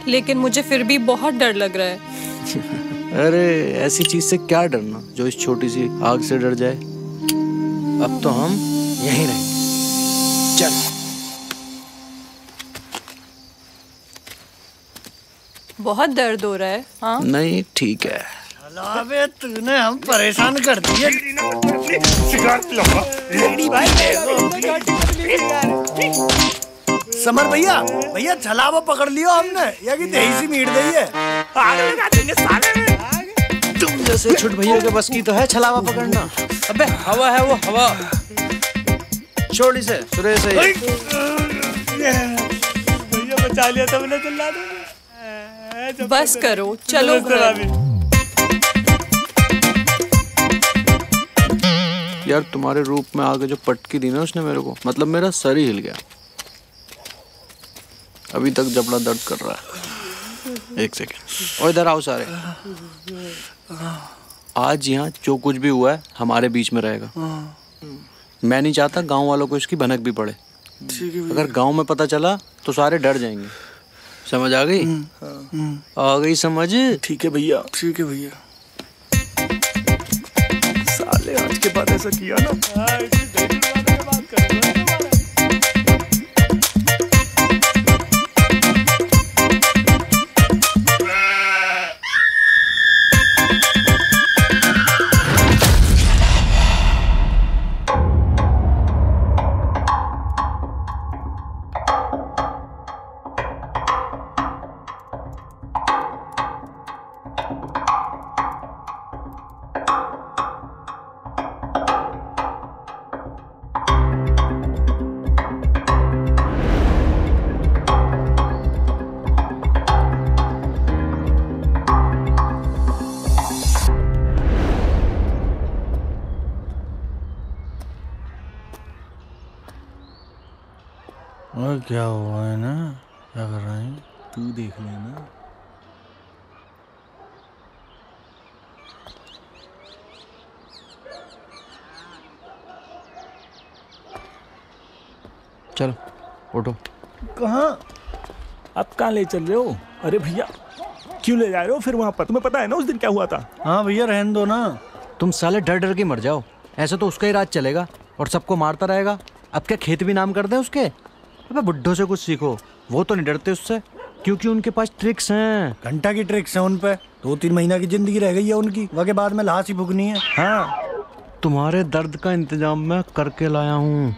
लेकिन मुझे फिर भी बहुत डर लग रहा है। अरे ऐसी चीज से क्या डरना जो इस छोटी सी आग से डर जाए। अब तो हम यहीं रहेंगे, चल। बहुत दर्द हो रहा है? हाँ नहीं ठीक है। अबे तूने हम परेशान कर दिए। समर भैया, भैया छलावा पकड़ लियो हमने, या कि दही सी मीट दही है। तुम जैसे छोट भैया के बस की तो है छलावा पकड़ना। अबे हवा है वो हवा, छोड़ इसे। सुरेश है भैया, बचा लिया तुमने, चिल्ला दो। बस करो, चलो यार। तुम्हारे रूप में आगे जो पटकी दी ना उसने मेरे को, मतलब मेरा सर ही हिल गया। अभी तक जबड़ा दर्द कर रहा है। एक सेकेंड, और इधर आओ सारे। आज यहाँ जो कुछ भी हुआ है हमारे बीच में रहेगा। मैं नहीं चाहता गांव वालों को इसकी भनक भी पड़े। अगर गांव में पता चला तो सारे डर जाएंगे। समझ आ गई? आ गई समझ? ठीक है भैया, ठीक है भैया। साले आज के बाद ऐसा किया ना। क्या हुआ है ना, क्या कर रहे हैं? तू देख लेना। चलो उठो। कहाँ? अब कहाँ ले चल रहे हो? अरे भैया क्यों ले जा रहे हो फिर वहाँ पर? तुम्हें पता है ना उस दिन क्या हुआ था? हाँ भैया रहने दो ना। तुम साले डर डर के मर जाओ, ऐसा तो उसका ही राज चलेगा और सबको मारता रहेगा। अब क्या खेत भी नाम कर दें उसके? अबे बुड्ढों से कुछ सीखो, वो तो नहीं डरते उससे क्योंकि उनके पास ट्रिक्स हैं। घंटा की ट्रिक्स हैं उन पे। 2-3 महीना की जिंदगी रह गई है उनकी, वके बाद में लाश ही भुगनी है। हाँ तुम्हारे दर्द का इंतजाम मैं करके लाया हूँ।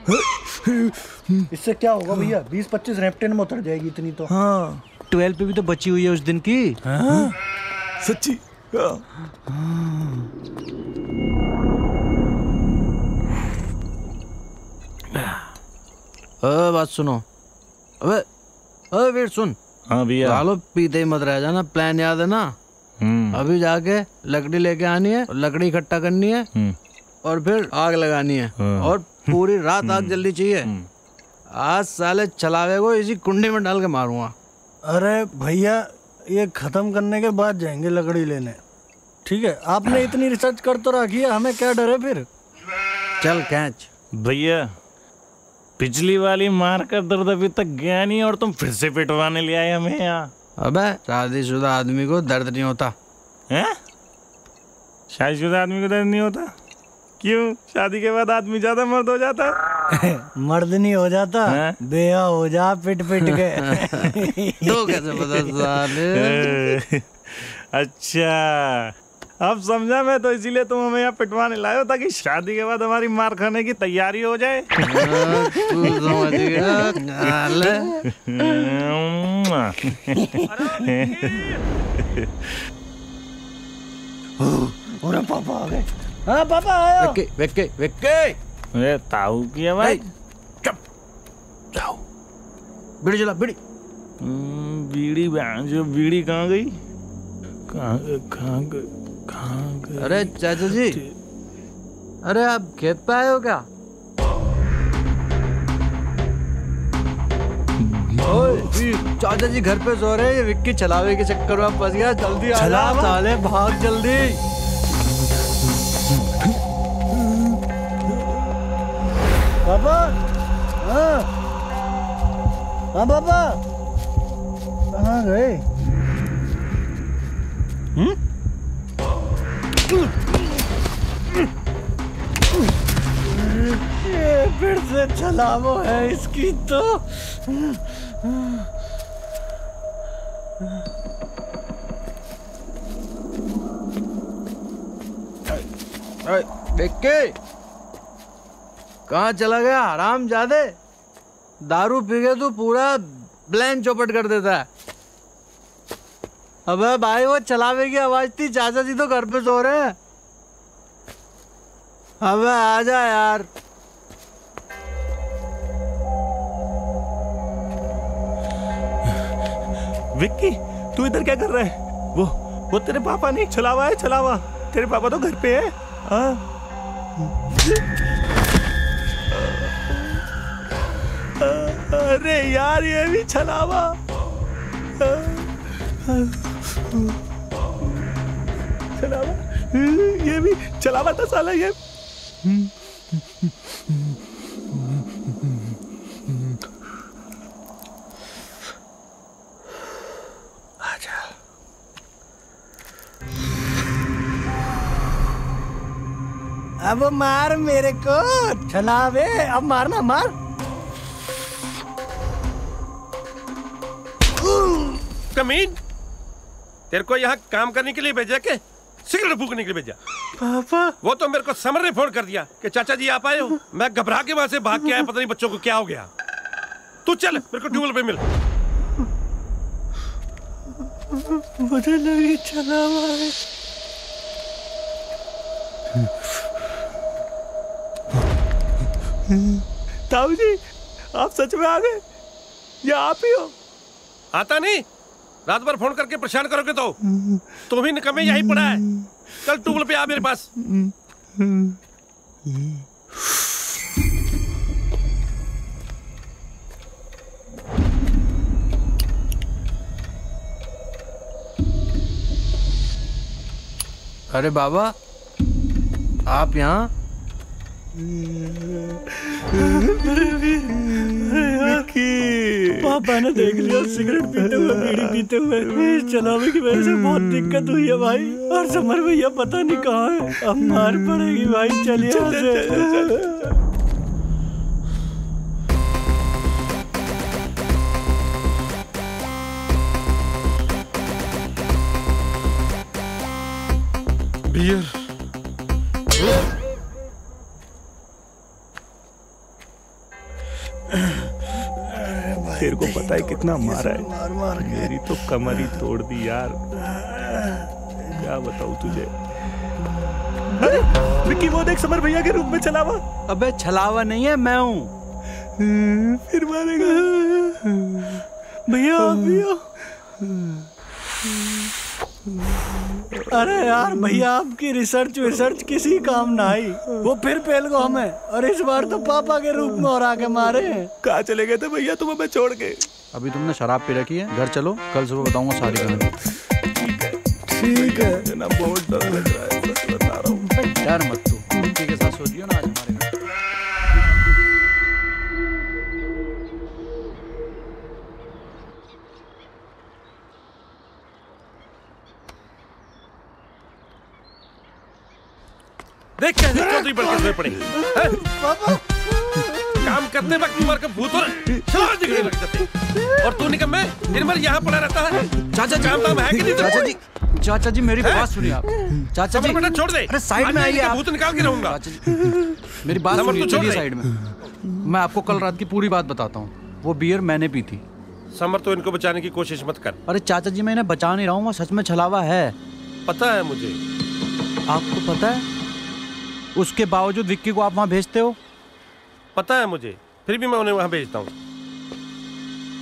इससे क्या होगा भैया? 20-25 रेप्टेन में उतर जाएगी इतनी तो। हाँ 12 पे भी तो बची हुई है उस दिन की। हाँ? सच्ची? बात सुनो। अबे वीर सुन। हाँ भैया। सालो पीते ही मत रह जाना, प्लान याद है ना? अभी जाके लकड़ी लेके आनी है, लकड़ी इकट्ठा करनी है और फिर आग लगानी है और पूरी रात आग जल्दी चाहिए। आज साले चलावे को इसी कुंडी में डाल के मारूंगा। अरे भैया ये खत्म करने के बाद जाएंगे लकड़ी लेने, ठीक है? आपने इतनी रिसर्च कर तो रखी है, हमें क्या डर है फिर? चल कैच। भैया पिछली वाली मार कर दर्द अभी तक गया नहीं और तुम फिर से पिटवाने ले आए हमें यहाँ। अबे शादीशुदा आदमी को दर्द नहीं होता है? शादीशुदा आदमी को दर्द नहीं होता? क्यों? शादी के बाद आदमी ज्यादा मर्द हो जाता है? मर्द नहीं हो जाता, बेहा हो जा पिट पिट के। तो कैसे पता साले? अच्छा अब समझा मैं, तो इसीलिए तुम हमें यहाँ पिटवाने लाए हो ताकि शादी के बाद हमारी मार खाने की तैयारी हो जाए। तू समझ गया? और पापा आ गए। हाँ पापा आया। वेक्के। अरे ताऊ की आवाज। चुप जाओ। बीड़ी जला बीड़ी। बीड़ी जो बीड़ी कहाँ गई? कहाँ गई? अरे चाचा जी, अरे आप खेत पे आए हो क्या? चाचा जी घर पे सो रहे हैं, ये विक्की चलावे के चक्कर में फंस गया। जल्दी आ जा साले, भाग जल्दी। पापा। हाँ पापा कहाँ गए? ये फिर से छलावो है इसकी तो। विक्की कहाँ चला गया हरामजादे? दारू पी के तू पूरा ब्लैंक चौपट कर देता है। अबे भाई वो चलावे की आवाज थी, चाचा जी तो घर पे सो रहे हैं। अबे आजा यार। विक्की तू इधर क्या कर रहा है? वो तेरे पापा नहीं, छलावा है छलावा। तेरे पापा तो घर पे है। हाँ अरे यार ये भी छलावा। छलावा, ये भी छलावा था साला ये। आजा। अब मार मेरे को छलावे, अब मारना मार। कमीन, तेरे को यहाँ काम करने के लिए भेजा के सिगरेट फूकने के लिए भेजा? पापा वो तो मेरे को समर ने फोन कर दिया कि चाचा जी आप आए हो। मैं घबरा के वहां से भाग के आया, पता नहीं बच्चों को क्या हो गया। तू चल मेरे को ट्यूबवेल पे मिल। मुझे लगी छलावा है। ताऊ जी आप सच में आ गए या आप ही हो? आता नहीं, रात भर फोन करके परेशान करोगे तो तुम ही निकम्मे यहीं पड़ा है। कल ट्यूबवेल पे आ मेरे पास। अरे बाबा, आप यहाँ? पापा ने देख लिया सिगरेट पीते हुए, बीड़ी पीते हुए। चलावे की वजह से बहुत दिक्कत हुई है भाई। और समर भैया पता नहीं कहाँ है। अब मार पड़ेगी भाई। चलिए बियर। तेरे को पता है कितना मारा है? मेरी तो कमर ही तोड़ दी यार। क्या बताऊं तुझे। अरे विक्की, वो देख समर भैया के रूम में छलावा। अबे छलावा नहीं है, मैं हूँ। फिर मारेगा भैया। भैया अरे यार भैया, आपकी रिसर्च किसी काम ना आई। वो फिर फेल को हमें, और इस बार तो पापा के रूप में और आके मारे। कहाँ चले गए थे भैया तुम हमें छोड़ के? अभी तुमने शराब पी रखी है, घर चलो, कल सुबह बताऊंगा सारी कहानी। ठीक है ना, बहुत डर लग रहा है, सच बता रहा हूँ। डर मत तू, विक्की के साथ सोचियो ना आज हमारे घर। देख कैसे चौधरी बढ़ के सोए पड़े। काम करते वक्त उम्र का भूत और शराब दिखने लग जाते। और तू निकम्मे दिन भर यहाँ पड़ा रहता है। चाचा जी, काम है कि नहीं? चाचा जी मेरी बात सुनिए आप। चाचा जी बेटा छोड़ दे। अरे साइड में आइए आप। भूत निकाल के रहूंगा। मेरी बात सुनिए, चलिए साइड में। मैं आपको कल रात की पूरी बात बताता हूँ। वो बियर मैंने पी थी। समर, तो इनको बचाने की कोशिश मत कर। अरे चाचा जी, मैं इन्हें बचा नहीं रहा हूँ, वो सच में छलावा है। पता है मुझे। आपको पता है? उसके बावजूद विक्की को आप वहाँ भेजते हो? पता है मुझे, फिर भी मैं उन्हें वहाँ भेजता हूँ।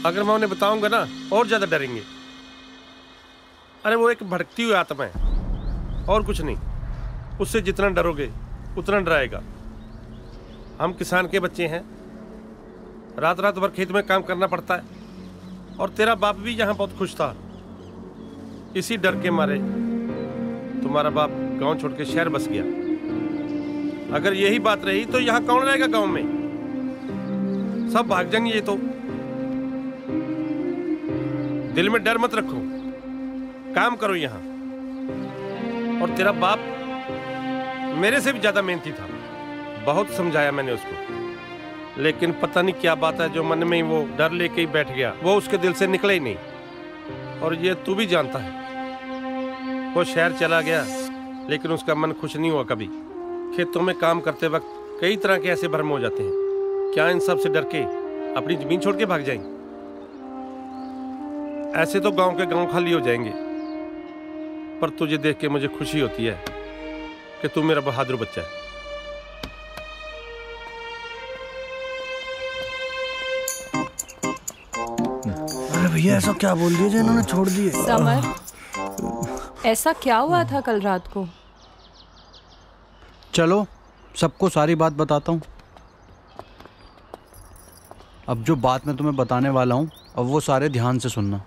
अगर मैं उन्हें बताऊंगा ना, और ज्यादा डरेंगे। अरे वो एक भटकती हुई आत्मा है, और कुछ नहीं। उससे जितना डरोगे उतना डराएगा। हम किसान के बच्चे हैं, रात रात भर खेत में काम करना पड़ता है। और तेरा बाप भी यहाँ बहुत खुश था। इसी डर के मारे तुम्हारा बाप गांव छोड़ के शहर बस गया। अगर यही बात रही तो यहाँ कौन रहेगा गांव में? सब भाग जाएंगे। ये तो दिल में डर मत रखो, काम करो यहाँ। और तेरा बाप मेरे से भी ज्यादा मेहनती था। बहुत समझाया मैंने उसको, लेकिन पता नहीं क्या बात है जो मन में ही वो डर लेके ही बैठ गया। वो उसके दिल से निकले ही नहीं। और ये तू भी जानता है, वो शहर चला गया लेकिन उसका मन खुश नहीं हुआ कभी। खेतों में काम करते वक्त कई तरह के ऐसे भ्रम हो जाते हैं। क्या इन सब से डर के अपनी जमीन छोड़ के भाग जाएंगे? ऐसे तो गांव के गांव खाली हो जाएंगे। पर तुझे देख के मुझे खुशी होती है कि तू मेरा बहादुर बच्चा है। अरे भैया, ऐसा क्या बोल दिया जो इन्होंने छोड़ दिए? समर, ऐसा क्या हुआ था कल रात को? चलो सबको सारी बात बताता हूँ। अब जो बात मैं तुम्हें बताने वाला हूँ, अब वो सारे ध्यान से सुनना।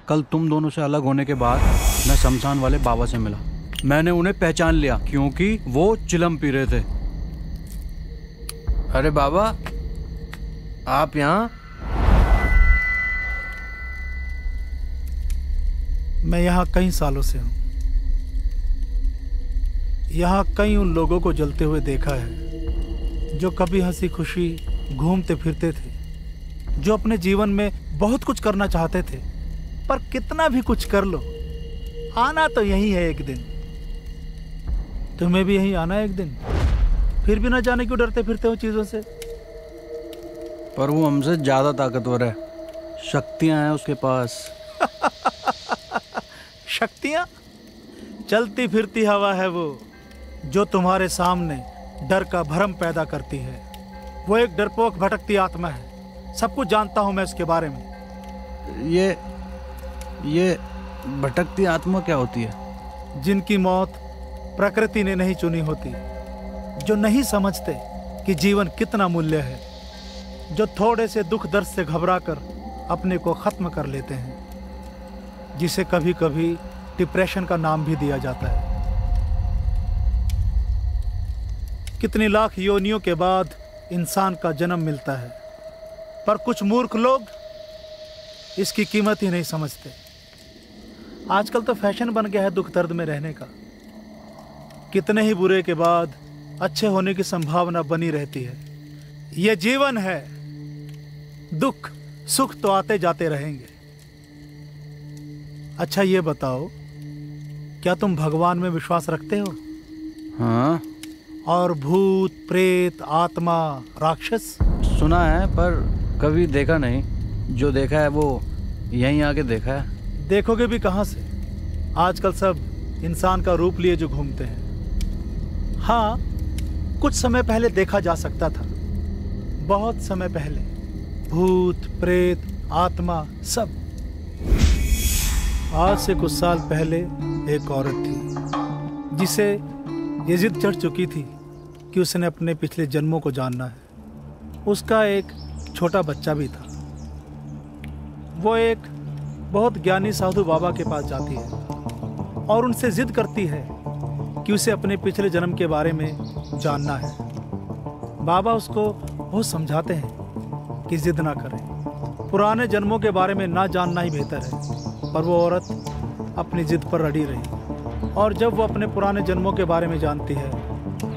कल तुम दोनों से अलग होने के बाद मैं शमशान वाले बाबा से मिला। मैंने उन्हें पहचान लिया क्योंकि वो चिलम पी रहे थे। अरे बाबा, आप यहाँ? मैं यहाँ कई सालों से हूँ। यहाँ कई उन लोगों को जलते हुए देखा है जो कभी हंसी खुशी घूमते फिरते थे, जो अपने जीवन में बहुत कुछ करना चाहते थे, पर कितना भी कुछ कर लो, आना तो यही है एक दिन। तुम्हें भी यही आना है एक दिन, फिर भी ना जाने क्यों डरते फिरते हो चीजों से। पर वो हमसे ज्यादा ताकतवर है, शक्तियां हैं उसके पास। शक्तियां? चलती फिरती हवा है वो, जो तुम्हारे सामने डर का भ्रम पैदा करती है। वो एक डरपोक भटकती आत्मा है। सब कुछ जानता हूं मैं उसके बारे में। ये भटकती आत्मा क्या होती है? जिनकी मौत प्रकृति ने नहीं चुनी होती, जो नहीं समझते कि जीवन कितना मूल्य है, जो थोड़े से दुख दर्द से घबराकर अपने को खत्म कर लेते हैं, जिसे कभी कभी डिप्रेशन का नाम भी दिया जाता है। कितनी लाख योनियों के बाद इंसान का जन्म मिलता है, पर कुछ मूर्ख लोग इसकी कीमत ही नहीं समझते। आजकल तो फैशन बन गया है दुख दर्द में रहने का। कितने ही बुरे के बाद अच्छे होने की संभावना बनी रहती है। यह जीवन है, दुख सुख तो आते जाते रहेंगे। अच्छा ये बताओ, क्या तुम भगवान में विश्वास रखते हो? हाँ। और भूत प्रेत आत्मा राक्षस? सुना है पर कभी देखा नहीं। जो देखा है वो यहीं आके देखा है। देखोगे भी कहाँ से? आजकल सब इंसान का रूप लिए जो घूमते हैं। हाँ, कुछ समय पहले देखा जा सकता था, बहुत समय पहले। भूत प्रेत आत्मा सब। आज से कुछ साल पहले एक औरत थी जिसे ये जिद चढ़ चुकी थी कि उसने अपने पिछले जन्मों को जानना है। उसका एक छोटा बच्चा भी था। वो एक बहुत ज्ञानी साधु बाबा के पास जाती है और उनसे जिद करती है कि उसे अपने पिछले जन्म के बारे में जानना है। बाबा उसको बहुत समझाते हैं कि जिद ना करें, पुराने जन्मों के बारे में ना जानना ही बेहतर है। पर वो औरत अपनी जिद पर अड़ी रही और जब वो अपने पुराने जन्मों के बारे में जानती है तो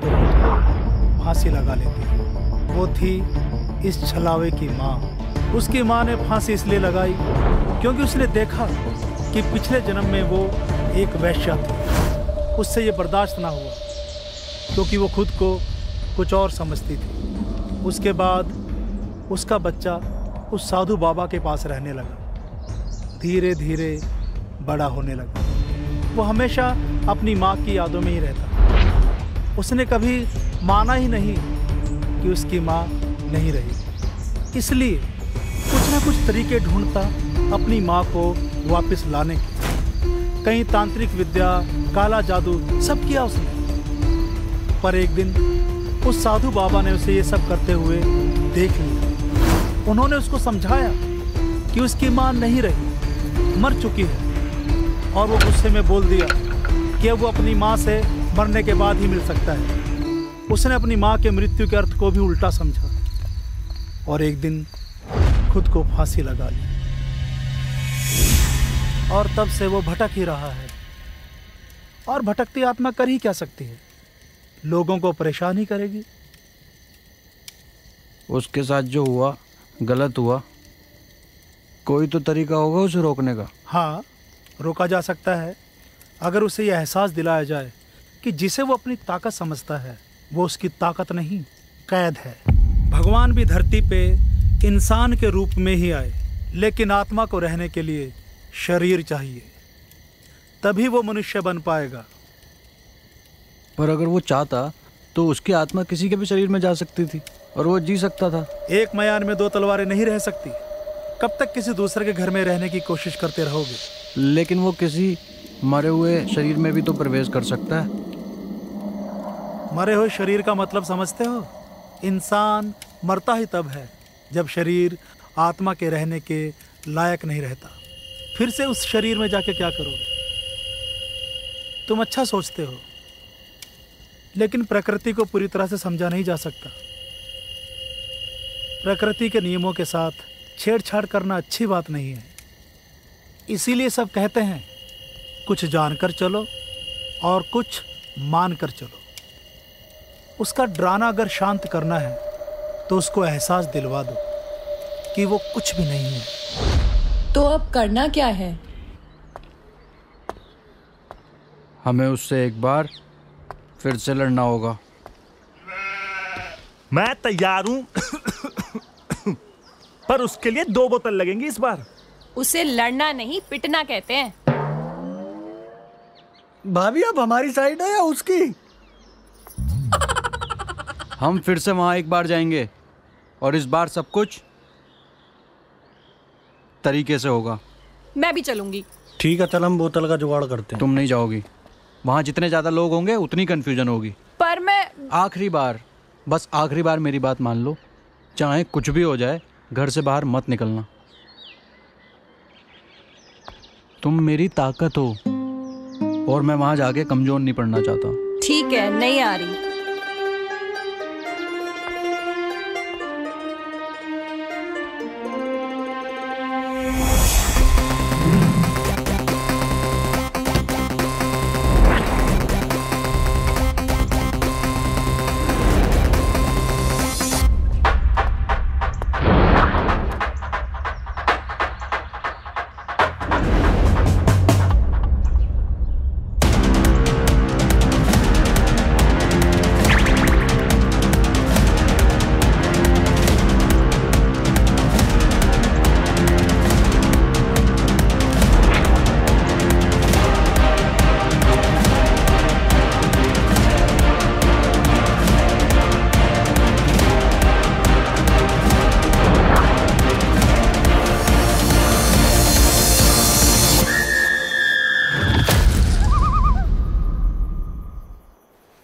फांसी लगा लेती है। वो थी इस छलावे की माँ। उसकी माँ ने फांसी इसलिए लगाई क्योंकि उसने देखा कि पिछले जन्म में वो एक वैश्या थी। उससे ये बर्दाश्त ना हुआ क्योंकि वो खुद को कुछ और समझती थी। उसके बाद उसका बच्चा उस साधु बाबा के पास रहने लगा। धीरे धीरे बड़ा होने लगा। वो हमेशा अपनी माँ की यादों में ही रहता। उसने कभी माना ही नहीं कि उसकी माँ नहीं रही, इसलिए कुछ ना कुछ तरीके ढूंढता अपनी माँ को वापस लाने के। कहीं तांत्रिक विद्या, काला जादू सब किया उसने। पर एक दिन उस साधु बाबा ने उसे ये सब करते हुए देख लिया। उन्होंने उसको समझाया कि उसकी माँ नहीं रही, मर चुकी है। और वो गुस्से में बोल दिया कि अब वो अपनी माँ से मरने के बाद ही मिल सकता है। उसने अपनी माँ के मृत्यु के अर्थ को भी उल्टा समझा और एक दिन खुद को फांसी लगा ली। और तब से वो भटक ही रहा है। और भटकती आत्मा कर ही क्या सकती है? लोगों को परेशान ही करेगी। उसके साथ जो हुआ गलत हुआ, कोई तो तरीका होगा उसे रोकने का। हाँ, रोका जा सकता है अगर उसे यह एहसास दिलाया जाए कि जिसे वो अपनी ताकत समझता है वो उसकी ताकत नहीं, कैद है। भगवान भी धरती पे इंसान के रूप में ही आए, लेकिन आत्मा को रहने के लिए शरीर चाहिए, तभी वो मनुष्य बन पाएगा। पर अगर वो चाहता तो उसकी आत्मा किसी के भी शरीर में जा सकती थी और वो जी सकता था। एक मयान में दो तलवारें नहीं रह सकती। कब तक किसी दूसरे के घर में रहने की कोशिश करते रहोगे? लेकिन वो किसी मरे हुए शरीर में भी तो प्रवेश कर सकता है। मरे हुए शरीर का मतलब समझते हो? इंसान मरता ही तब है जब शरीर आत्मा के रहने के लायक नहीं रहता। फिर से उस शरीर में जाके क्या करोगे? तुम अच्छा सोचते हो, लेकिन प्रकृति को पूरी तरह से समझा नहीं जा सकता। प्रकृति के नियमों के साथ छेड़छाड़ करना अच्छी बात नहीं है। इसीलिए सब कहते हैं कुछ जानकर चलो और कुछ मान कर चलो। उसका डराना अगर शांत करना है तो उसको एहसास दिलवा दो कि वो कुछ भी नहीं है। तो अब करना क्या है? हमें उससे एक बार फिर से लड़ना होगा। मैं तैयार हूं पर उसके लिए 2 बोतल लगेंगी इस बार। उसे लड़ना नहीं पिटना कहते हैं। भाभी अब हमारी साइड है या उसकी? हम फिर से वहां एक बार जाएंगे और इस बार सब कुछ तरीके से होगा। मैं भी चलूंगी। ठीक है, चल हम बोतल का जुगाड़ करते हैं। तुम नहीं जाओगी। वहां जितने ज्यादा लोग होंगे उतनी कंफ्यूजन होगी। पर मैं आखिरी बार, बस आखिरी बार मेरी बात मान लो। चाहे कुछ भी हो जाए घर से बाहर मत निकलना। तुम मेरी ताकत हो और मैं वहां जाके कमजोर नहीं पड़ना चाहता। ठीक है, नहीं आ रही।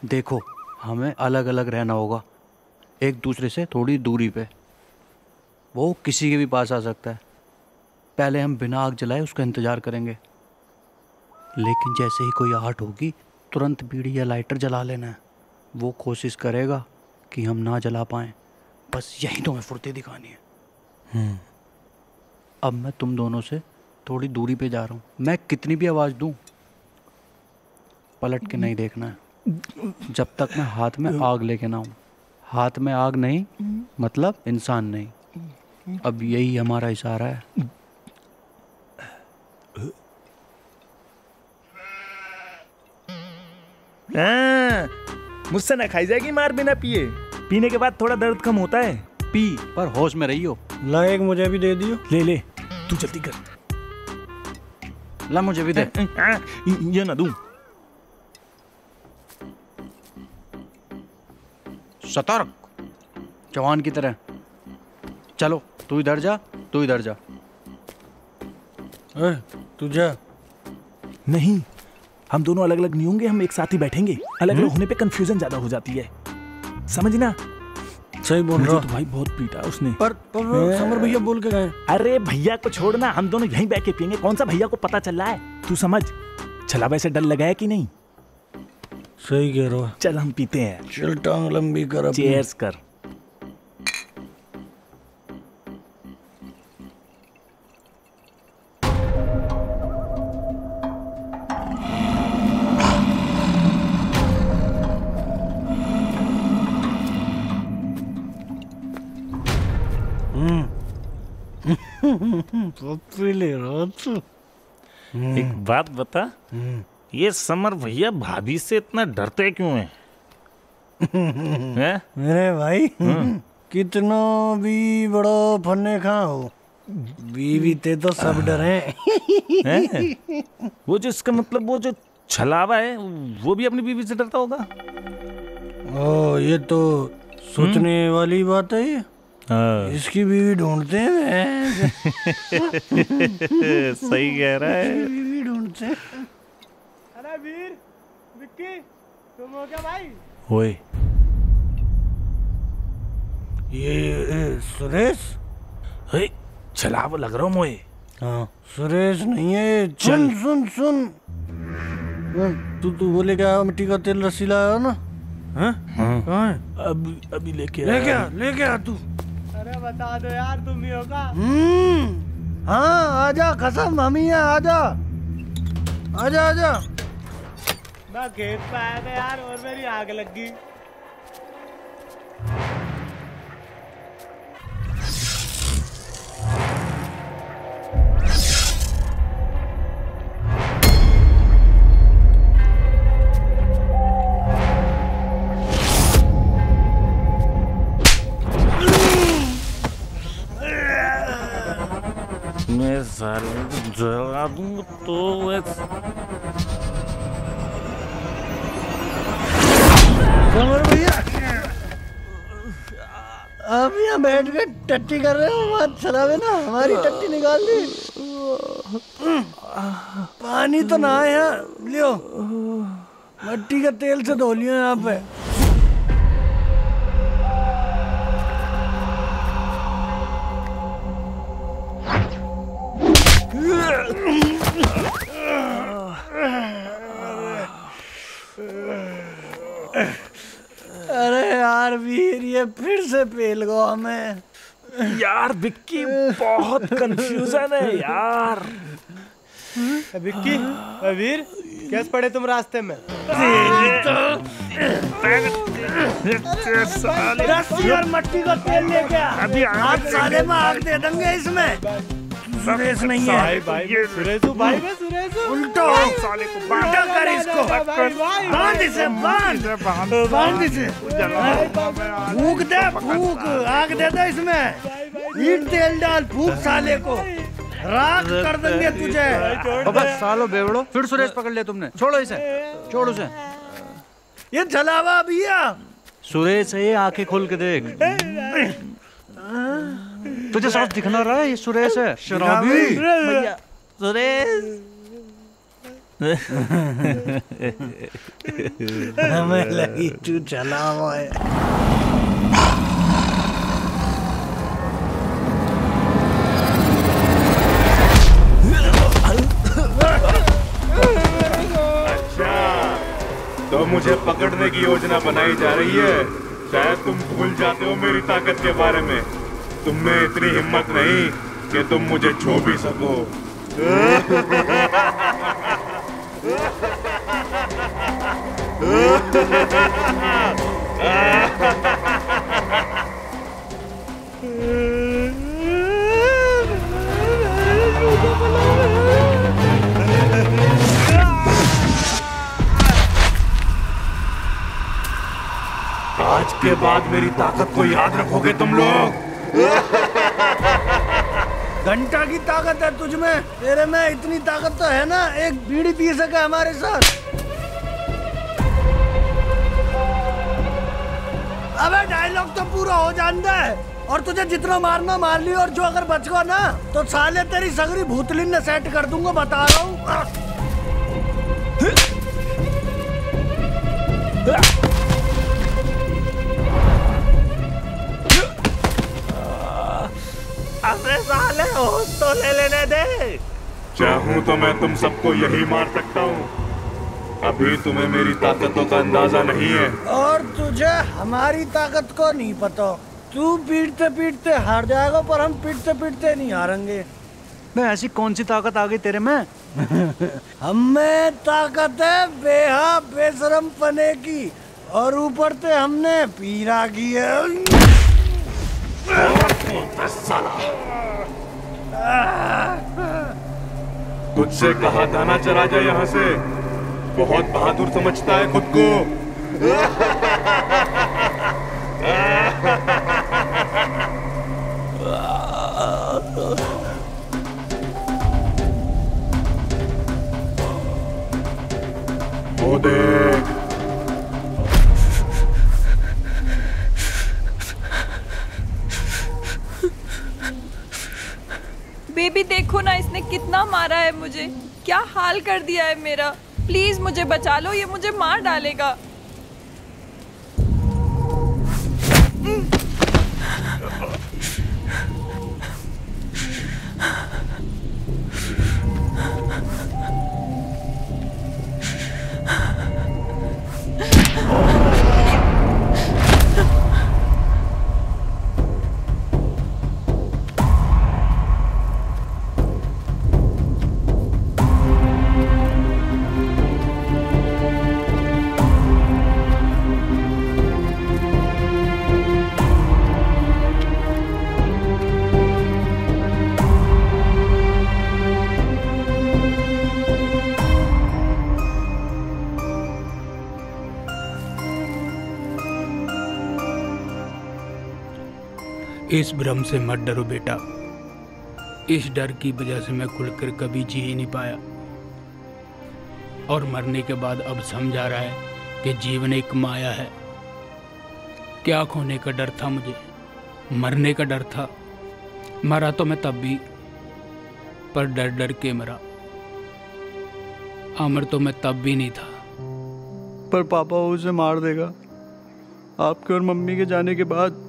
देखो, हमें अलग अलग रहना होगा, एक दूसरे से थोड़ी दूरी पे। वो किसी के भी पास आ सकता है। पहले हम बिना आग जलाए उसका इंतज़ार करेंगे, लेकिन जैसे ही कोई आहट होगी तुरंत बीड़ी या लाइटर जला लेना है। वो कोशिश करेगा कि हम ना जला पाएं। बस यही तुम्हें फुर्ती दिखानी है। अब मैं तुम दोनों से थोड़ी दूरी पे जा रहा हूँ। मैं कितनी भी आवाज़ दूँ, पलट के नहीं देखना है जब तक मैं हाथ में आग लेके ना हूँ। हाथ में आग नहीं मतलब इंसान नहीं। अब यही हमारा इशारा है। मुझसे ना खाई जाएगी मार बिना पिए। पीने के बाद थोड़ा दर्द कम होता है। पी पर होश में रहियो। ला एक मुझे भी दे दियो। ले ले, तू जल्दी कर। ला मुझे भी दे। ये ना दूं। सतर्क, जवान की तरह। चलो, तू इधर जा, तू इधर जा। तू जा। नहीं, हम दोनों अलग अलग नहीं होंगे, हम एक साथ ही बैठेंगे। अलग अलग होने पे कंफ्यूजन ज्यादा हो जाती है, समझना। सही बोल रहा तो भाई बहुत पीटा उसने। पर समर भैया बोल के गए। अरे भैया को छोड़ना, हम दोनों यहीं बैठ के पियेंगे। कौन सा भैया को पता चल रहा है, तू समझ। छलावा से डर लगा है कि नहीं? सही कह रहा। चल हम पीते हैं। चल टांग लंबी कर। चीयर्स कर। ले रहा तू। एक बात बता, ये समर भैया भाभी से इतना डरते क्यों हैं? मेरे भाई कितना भी बड़ा फन्ने खा हो, बीवी ते तो सब डरे। वो जो इसका मतलब वो जो छलावा है वो भी अपनी बीवी से डरता होगा। ओ, ये तो सोचने वाली बात है। ये इसकी बीवी ढूंढते हैं। सही कह रहा है। बीवी ढूंढते हैं। अरे वीर, विक्की, तुम हो क्या भाई? ओए, ये सुरेश छलावा लग रहा हूँ मोए। हाँ, सुरेश नहीं है। सुन सुन सुन, तू बोले क्या मिट्टी का तेल रस्सी लाया हो ना? कहाँ है? अभी लेके आ तू। अरे बता दो यार, तुम ही होगा। हाँ, आजा कसम, हम ही हैं। आजा आजा आजा। मैं खेत पे आया था यार, और मेरी आग लग गई। मैं सारे जला दूंगा तो समर भैया, आप यहाँ बैठ के टट्टी कर रहे हो। बात चलावे ना, हमारी टट्टी निकाल दी। पानी तो ना है यहाँ, लियो। मिट्टी का तेल से धो लियो यहाँ पे। अरे यार वीर, ये फिर से पेल गो हमें। यार विक्की, बहुत कंफ्यूजन है यार। विक्की, वीर, कैसे पड़े तुम रास्ते में? रस्सी और मिट्टी का तेल लेके आ। अभी आज साले में आग दे देंगे इसमें। सुरेश नहीं है भाई, सुरेश भाई, मैं सुरेश। उल्टो साले को बांधा कर इसको। बांध इसे, बांध इसे। फूक दे, फूक, आग दे दे इसमें। ईट तेल डाल, फूक साले को, राख कर देंगे तुझे। बस सालो बेवड़ो, फिर सुरेश पकड़ लिया तुमने। छोड़ो इसे, छोड़ उसे। ये जलावा भैया। सुरेश है ये, आंखें खोल के देख। तुझे साफ दिखना रहा है ये सुरेश है, शराबी। भैया सुरेश, हमें लगी तू चला हुआ है। अच्छा, तो मुझे पकड़ने की योजना बनाई जा रही है। शायद तुम भूल जाते हो मेरी ताकत के बारे में। तुम में इतनी हिम्मत नहीं कि तुम मुझे छू भी सको। आज के बाद मेरी ताकत को याद रखोगे तुम लोग। घंटा की ताकत है तुझ में, तेरे में इतनी ताकत तो है ना, एक बीड़ी पी सके हमारे साथ। अबे डायलॉग तो पूरा हो जानता है, और तुझे जितना मारना मार लियो, और जो अगर बच गो ना तो साले तेरी सगरी भूतलिन ने सेट कर दूंगा, बता रहा हूँ। अबे साले होश तो ले लेने दे। चाहूं तो मैं तुम सबको यही मार सकता हूँ। अभी तुम्हें मेरी ताकतों का अंदाजा नहीं है, और तुझे हमारी ताकत को नहीं पता। तू पीटते पीटते हार जाएगा, पर हम पीटते पीटते नहीं हारेंगे। मैं ऐसी कौन सी ताकत आ गई तेरे में? हमें ताकत है बेहा बेशरम पने की, और ऊपर से हमने पीरा की है। तुझसे कहा था ना चला जा यहाँ से। बहुत बहादुर समझता है खुद को। वो देख, बेबी देखो ना, इसने कितना मारा है मुझे, क्या हाल कर दिया है मेरा। प्लीज मुझे बचा लो, ये मुझे मार डालेगा। इस भ्रम से मत डरो बेटा। इस डर की वजह से मैं खुलकर कभी जी ही नहीं पाया, और मरने के बाद अब समझ आ रहा है कि जीवन एक माया है। क्या खोने का डर था मुझे, मरने का डर था। मरा तो मैं तब भी, पर डर डर के मरा। अमर तो मैं तब भी नहीं था। पर पापा वो उसे मार देगा। आपके और मम्मी के जाने के बाद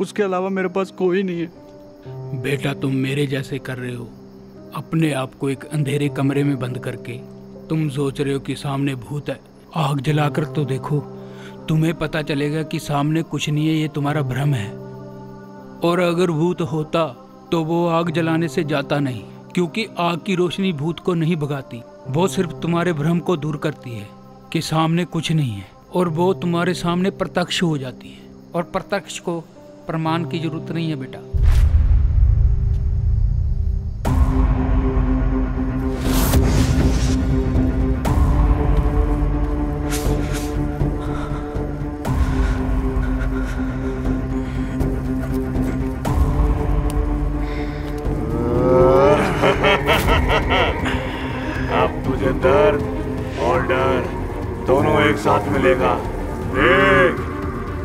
उसके अलावा मेरे पास कोई नहीं है। बेटा तुम मेरे जैसे कर रहे हो, अपने आप को एक अंधेरे कमरे में बंद करके। तुम सोच रहे हो कि सामने भूत है, आग जलाकर तो देखो, तुम्हें पता चलेगा कि सामने कुछ नहीं है, ये तुम्हारा भ्रम है। और अगर भूत होता तो वो आग जलाने से जाता नहीं, क्योंकि आग की रोशनी भूत को नहीं भगाती, वो सिर्फ तुम्हारे भ्रम को दूर करती है कि सामने कुछ नहीं है, और वो तुम्हारे सामने प्रत्यक्ष हो जाती है। और प्रत्यक्ष को प्रमाण की जरूरत नहीं है बेटा। अब तुझे दर्द और डर दोनों एक साथ मिलेगा। देख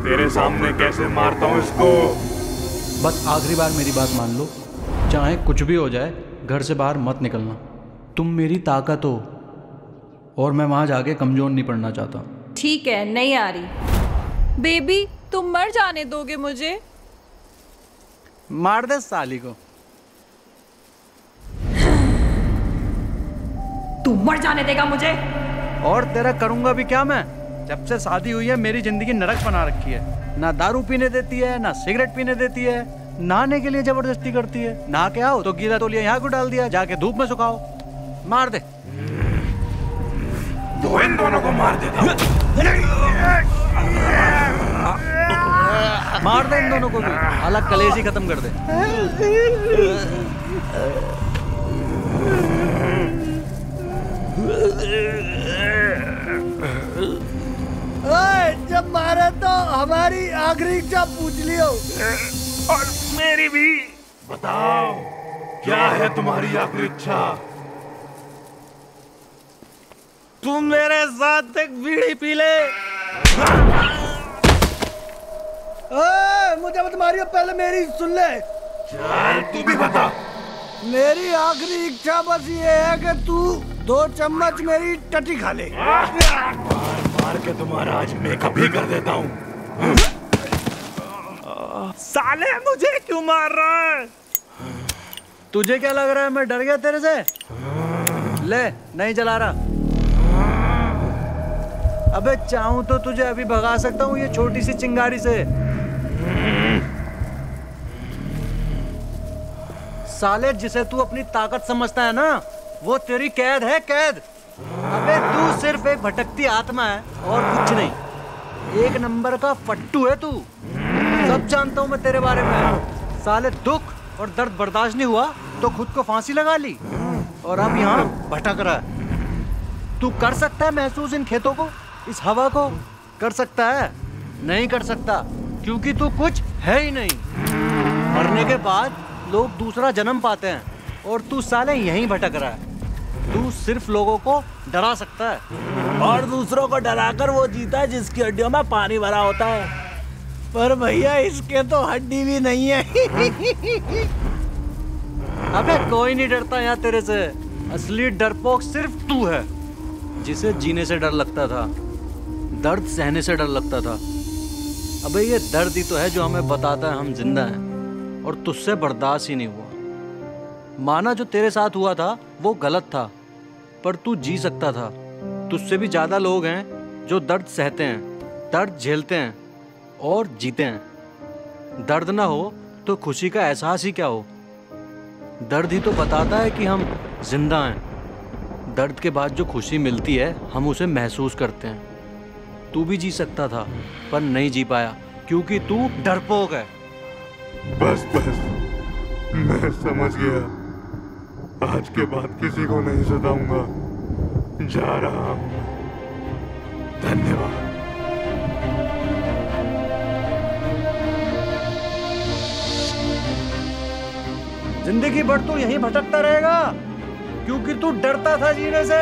तेरे सामने कैसे मारता हूँ इसको। बस आखिरी बार मेरी बात मान लो, चाहे कुछ भी हो जाए घर से बाहर मत निकलना। तुम मेरी ताकत हो, और मैं वहाँ जाके कमज़ोर नहीं पड़ना चाहता। ठीक है, नहीं आ रही। बेबी, तुम मर जाने दोगे मुझे? मार दे साली को। तू मर जाने देगा मुझे? और तेरा करूंगा भी क्या मैं? जब से शादी हुई है मेरी जिंदगी नरक बना रखी है। ना दारू पीने देती है, ना सिगरेट पीने देती है, नहाने के लिए जबरदस्ती करती है। नहा के आओ तो गीला तौलिया यहाँ को डाल दिया, जाके धूप में सुखाओ। मार दे। तो इन दोनों को मार देता हूं। मार दे इन दोनों को भी, अलग कलेश ही खत्म कर दे। ओए, जब मारे तो हमारी आखिरी इच्छा पूछ लियो। और मेरी भी। बताओ क्या है तुम्हारी आखिरी इच्छा? तुम मेरे साथ एक बीड़ी पी ले। ओए, मुझे मत मारियो, पहले मेरी सुन ले। चल तू भी बता। मेरी आखिरी इच्छा बस ये है कि तू 2 चम्मच मेरी टटी खा ले। मार के तुम्हारा आज मेकअप ही कर देता हूँ। साले मुझे क्यों मार रहा है? तुझे क्या लग रहा है मैं डर गया तेरे से? ले, नहीं जला रहा। अबे चाहूं तो तुझे अभी भगा सकता हूँ ये छोटी सी चिंगारी से। साले, जिसे तू अपनी ताकत समझता है ना, वो तेरी कैद है, कैद। अबे तू सिर्फ एक भटकती आत्मा है और कुछ नहीं। एक नंबर का फट्टू है तू। सब जानता हूँ मैं तेरे बारे में। साले, दुख और दर्द बर्दाश्त नहीं हुआ तो खुद को फांसी लगा ली और अब यहाँ भटक रहा है। तू कर सकता है महसूस इन खेतों को, इस हवा को? कर सकता है? नहीं कर सकता, क्योंकि तू कुछ है ही नहीं। मरने के बाद लोग दूसरा जन्म पाते हैं और तू साले यहीं भटक रहा है। तू सिर्फ लोगों को डरा सकता है और दूसरों को डराकर वो जीता है जिसकी हड्डियों में पानी भरा होता है। पर भैया, इसके तो हड्डी भी नहीं है। अबे कोई नहीं डरता यहाँ तेरे से। असली डरपोक सिर्फ तू है, जिसे जीने से डर लगता था, दर्द सहने से डर लगता था। अबे ये दर्द ही तो है जो हमें बताता है हम जिंदा हैं, और तुझसे बर्दाश्त ही नहीं हुआ। माना जो तेरे साथ हुआ था वो गलत था, पर तू जी सकता था। तुझसे भी ज्यादा लोग हैं जो दर्द सहते हैं, दर्द झेलते हैं और जीते हैं। दर्द ना हो तो खुशी का एहसास ही क्या हो। दर्द ही तो बताता है कि हम जिंदा हैं। दर्द के बाद जो खुशी मिलती है हम उसे महसूस करते हैं। तू भी जी सकता था पर नहीं जी पाया क्योंकि तू डरपोक है। बस बस, मैं समझ गया। आज के बाद किसी को नहीं सताऊंगा। जा रहा हूं। धन्यवाद। जिंदगी भर तू यहीं भटकता रहेगा क्योंकि तू डरता था जीने से।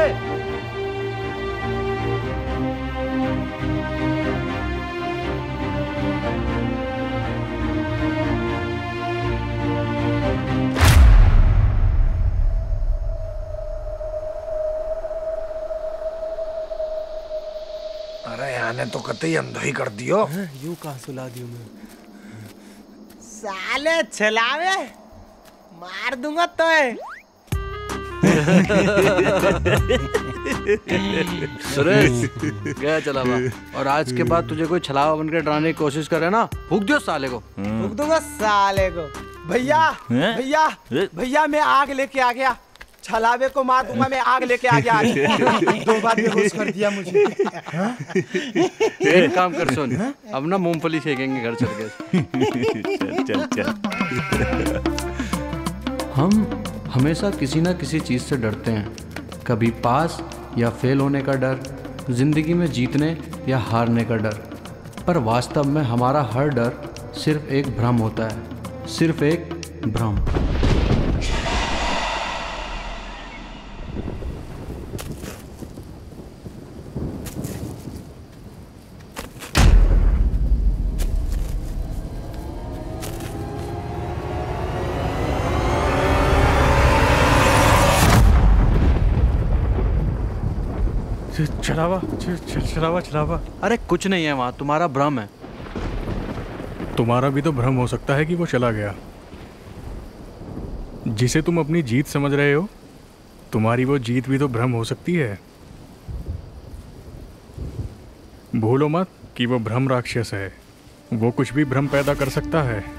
अरे याने तो कतई अंधा ही कर दियो। यूं कहाँ सुला दियो मैं? साले छलावे मार दूंगा तो सुरेश गया चला बा। और आज के बाद तुझे कोई छलावा बनकर डराने की कोशिश करे ना, फूक दियो साले को। फूक दूंगा साले को। भैया भैया भैया, मैं आग लेके आ गया। छलावे को मार दूंगा, मैं आग लेके आ गया। 2 बार बेहोश कर दिया मुझे। एक काम कर सुन, अब ना मूंगफली फेंकेंगे घर चल के। चल चल। हम हमेशा किसी ना किसी चीज़ से डरते हैं। कभी पास या फेल होने का डर, जिंदगी में जीतने या हारने का डर। पर वास्तव में हमारा हर डर सिर्फ एक भ्रम होता है, सिर्फ एक भ्रम। छलावा छलावा छलावा। अरे कुछ नहीं है वहाँ, तुम्हारा भ्रम है। तुम्हारा भी तो भ्रम हो सकता है कि वो चला गया। जिसे तुम अपनी जीत समझ रहे हो, तुम्हारी वो जीत भी तो भ्रम हो सकती है। भूलो मत कि वो भ्रम राक्षस है, वो कुछ भी भ्रम पैदा कर सकता है।